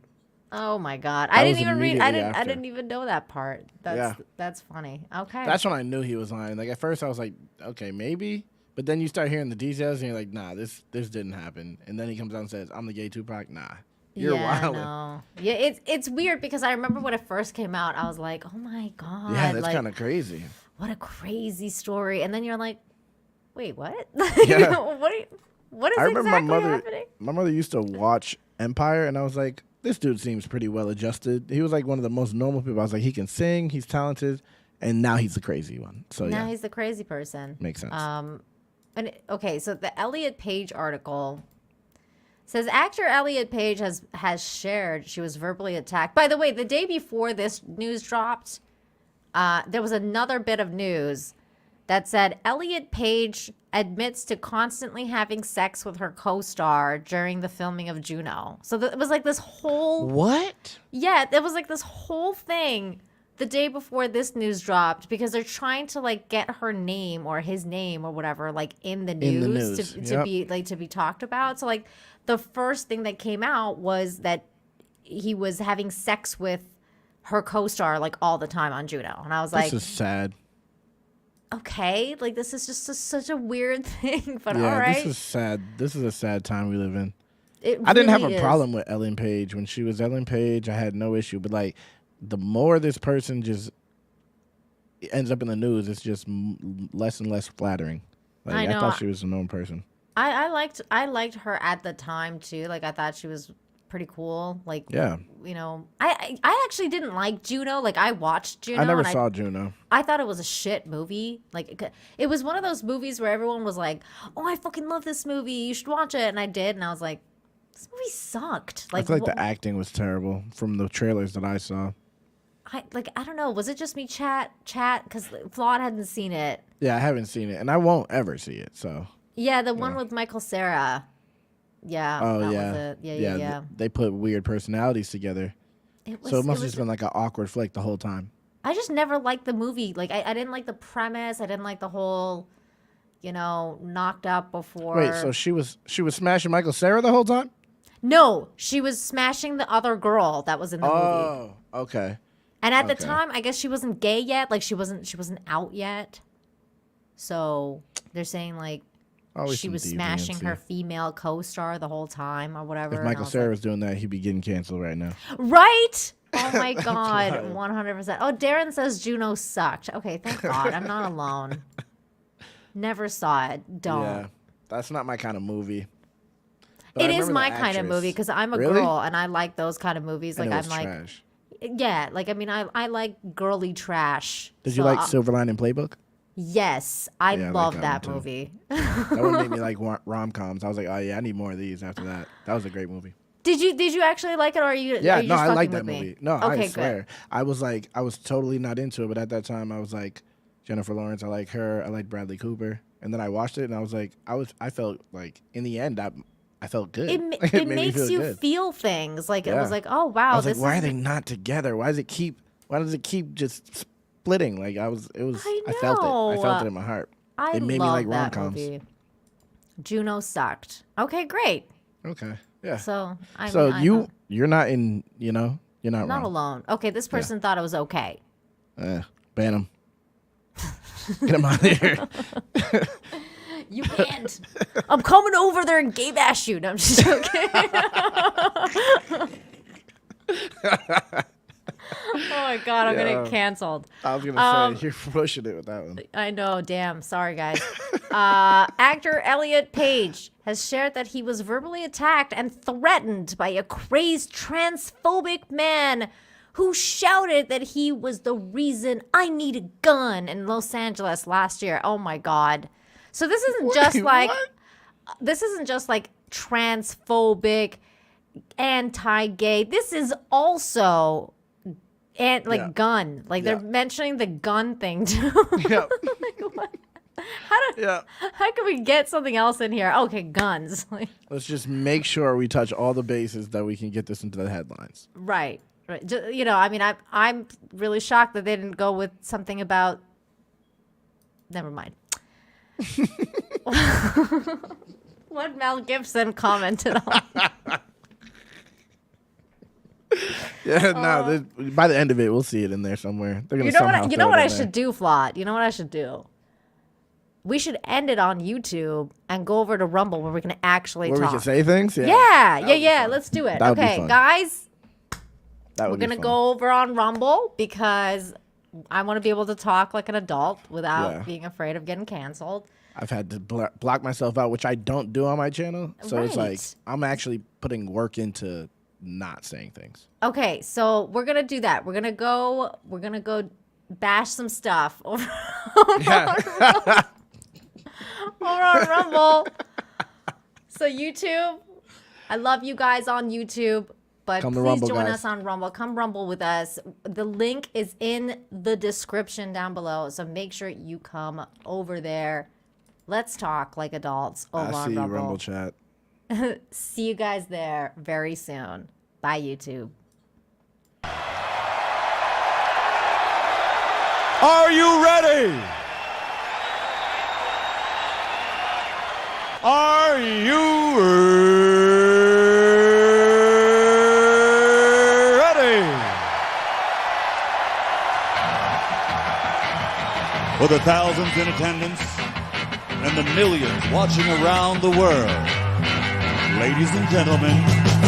Oh my God. I didn't even read. I didn't even know that part. That's funny. Okay. That's when I knew he was lying. Like at first I was like, okay, maybe. But then you start hearing the details and you're like, nah, this didn't happen. And then he comes out and says, I'm the gay Tupac. Nah. You're wild. No. Yeah, it's weird because I remember when it first came out, I was like, oh my God. Yeah, that's kind of crazy. What a crazy story. And then you're like, wait, what? Yeah. What is remember exactly happening? My mother used to watch Empire, and I was like, this dude seems pretty well adjusted. He was like one of the most normal people. I was like, he can sing, he's talented, and now he's the crazy one. So now he's the crazy person. Makes sense. So the Elliot Page article says actor Elliot Page has shared she was verbally attacked. By the way, the day before this news dropped, there was another bit of news that said Elliot Page admits to constantly having sex with her co-star during the filming of Juno. So it was like this whole... What? Yeah, it was like this whole thing the day before this news dropped because they're trying to like get her name or his name or whatever like in the news, to be talked about. So like the first thing that came out was that he was having sex with her co-star like all the time on Juno. And I was like, this is sad. Okay, like this is just such a weird thing, but yeah, all right. This is sad. This is a sad time we live in. I didn't have a problem with Ellen Page. When she was Ellen Page, I had no issue. But like, the more this person just ends up in the news, it's just less and less flattering. Like, I thought she was a known person. I liked her at the time too. Like I thought she was pretty cool. Like, yeah, you know, I actually didn't like Juno. Like I watched Juno. I never saw Juno. I thought it was a shit movie. Like it was one of those movies where everyone was like, "Oh, I fucking love this movie. You should watch it." And I did, and I was like, "This movie sucked." Like, I feel like the acting was terrible from the trailers that I saw. I don't know. Was it just me, chat? Because Flawed hadn't seen it. Yeah, I haven't seen it, and I won't ever see it. So yeah, the one with Michael Cera. Yeah. Oh that yeah. Was it. Yeah. They put weird personalities together. So it must have just been like an awkward flick the whole time. I just never liked the movie. Like I didn't like the premise. I didn't like the whole, knocked up before. Wait, so she was smashing Michael Cera the whole time? No, she was smashing the other girl that was in the movie. Oh, okay. And at the time, I guess she wasn't gay yet. Like she wasn't out yet. So they're saying like she was smashing her female co-star the whole time or whatever. If Michael Cera was doing that, he'd be getting canceled right now. Right? Oh my God, 100%. Oh, Darren says Juno sucked. Okay, thank God, I'm not alone. Never saw it. Don't. Yeah, that's not my kind of movie. But it is my kind of movie because I'm a girl and I like those kind of movies. Like I'm like, trash. Yeah, like I mean, I like girly trash. Did you like Silver Lining Playbook? Yes, I love that movie. That one made me like rom-coms. I was like, oh yeah, I need more of these after that. That was a great movie. Did you actually like it, or are you? Yeah, are you no, just I like that with movie. Me? No, okay, I swear. Good. I was totally not into it, but at that time I was like, Jennifer Lawrence, I like her. I like Bradley Cooper, and then I watched it and I was like, I felt like in the end I felt good. It makes you feel things. Like it was like, oh wow, I was like, why are they not together? Why does it keep just splitting? Like I felt it. I felt it in my heart. It made me like rom-coms. Juno sucked. Okay, great. Okay. Yeah. So you're not in, you're not wrong. Alone. Okay, this person thought it was okay. Ban him. Get him out of here. You can't. I'm coming over there and gay bash you. No, I'm just joking. Oh my God, I'm gonna get canceled. I was gonna say you're pushing it with that one. I know, damn. Sorry, guys. Actor Elliot Page has shared that he was verbally attacked and threatened by a crazed transphobic man who shouted that he was the reason I need a gun in Los Angeles last year. Oh my God. So this isn't just like transphobic, anti-gay. This is also gun. Like they're mentioning the gun thing too. Yeah. Like, what? How can we get something else in here? Okay, guns. Let's just make sure we touch all the bases that we can get this into the headlines. Right. Just, I mean, I'm really shocked that they didn't go with something about. Never mind. What Mel Gibson commented on. By the end of it, we'll see it in there somewhere. They're gonna you know what I should do, Flawed? You know what I should do? We should end it on YouTube and go over to Rumble where we can actually talk. Where we can say things? Yeah. Let's do it. Okay, guys. We're going to go over on Rumble because I want to be able to talk like an adult without being afraid of getting canceled. I've had to block myself out, which I don't do on my channel. So it's like I'm actually putting work into not saying things. Okay, so we're going to do that. We're going to go bash some stuff over on Rumble. So YouTube, I love you guys on YouTube. But please join us on Rumble. Come Rumble with us. The link is in the description down below. So make sure you come over there. Let's talk like adults over on Rumble. I see you, Rumble chat. See you guys there very soon. Bye, YouTube. Are you ready? Are you ready? For the thousands in attendance and the millions watching around the world, ladies and gentlemen,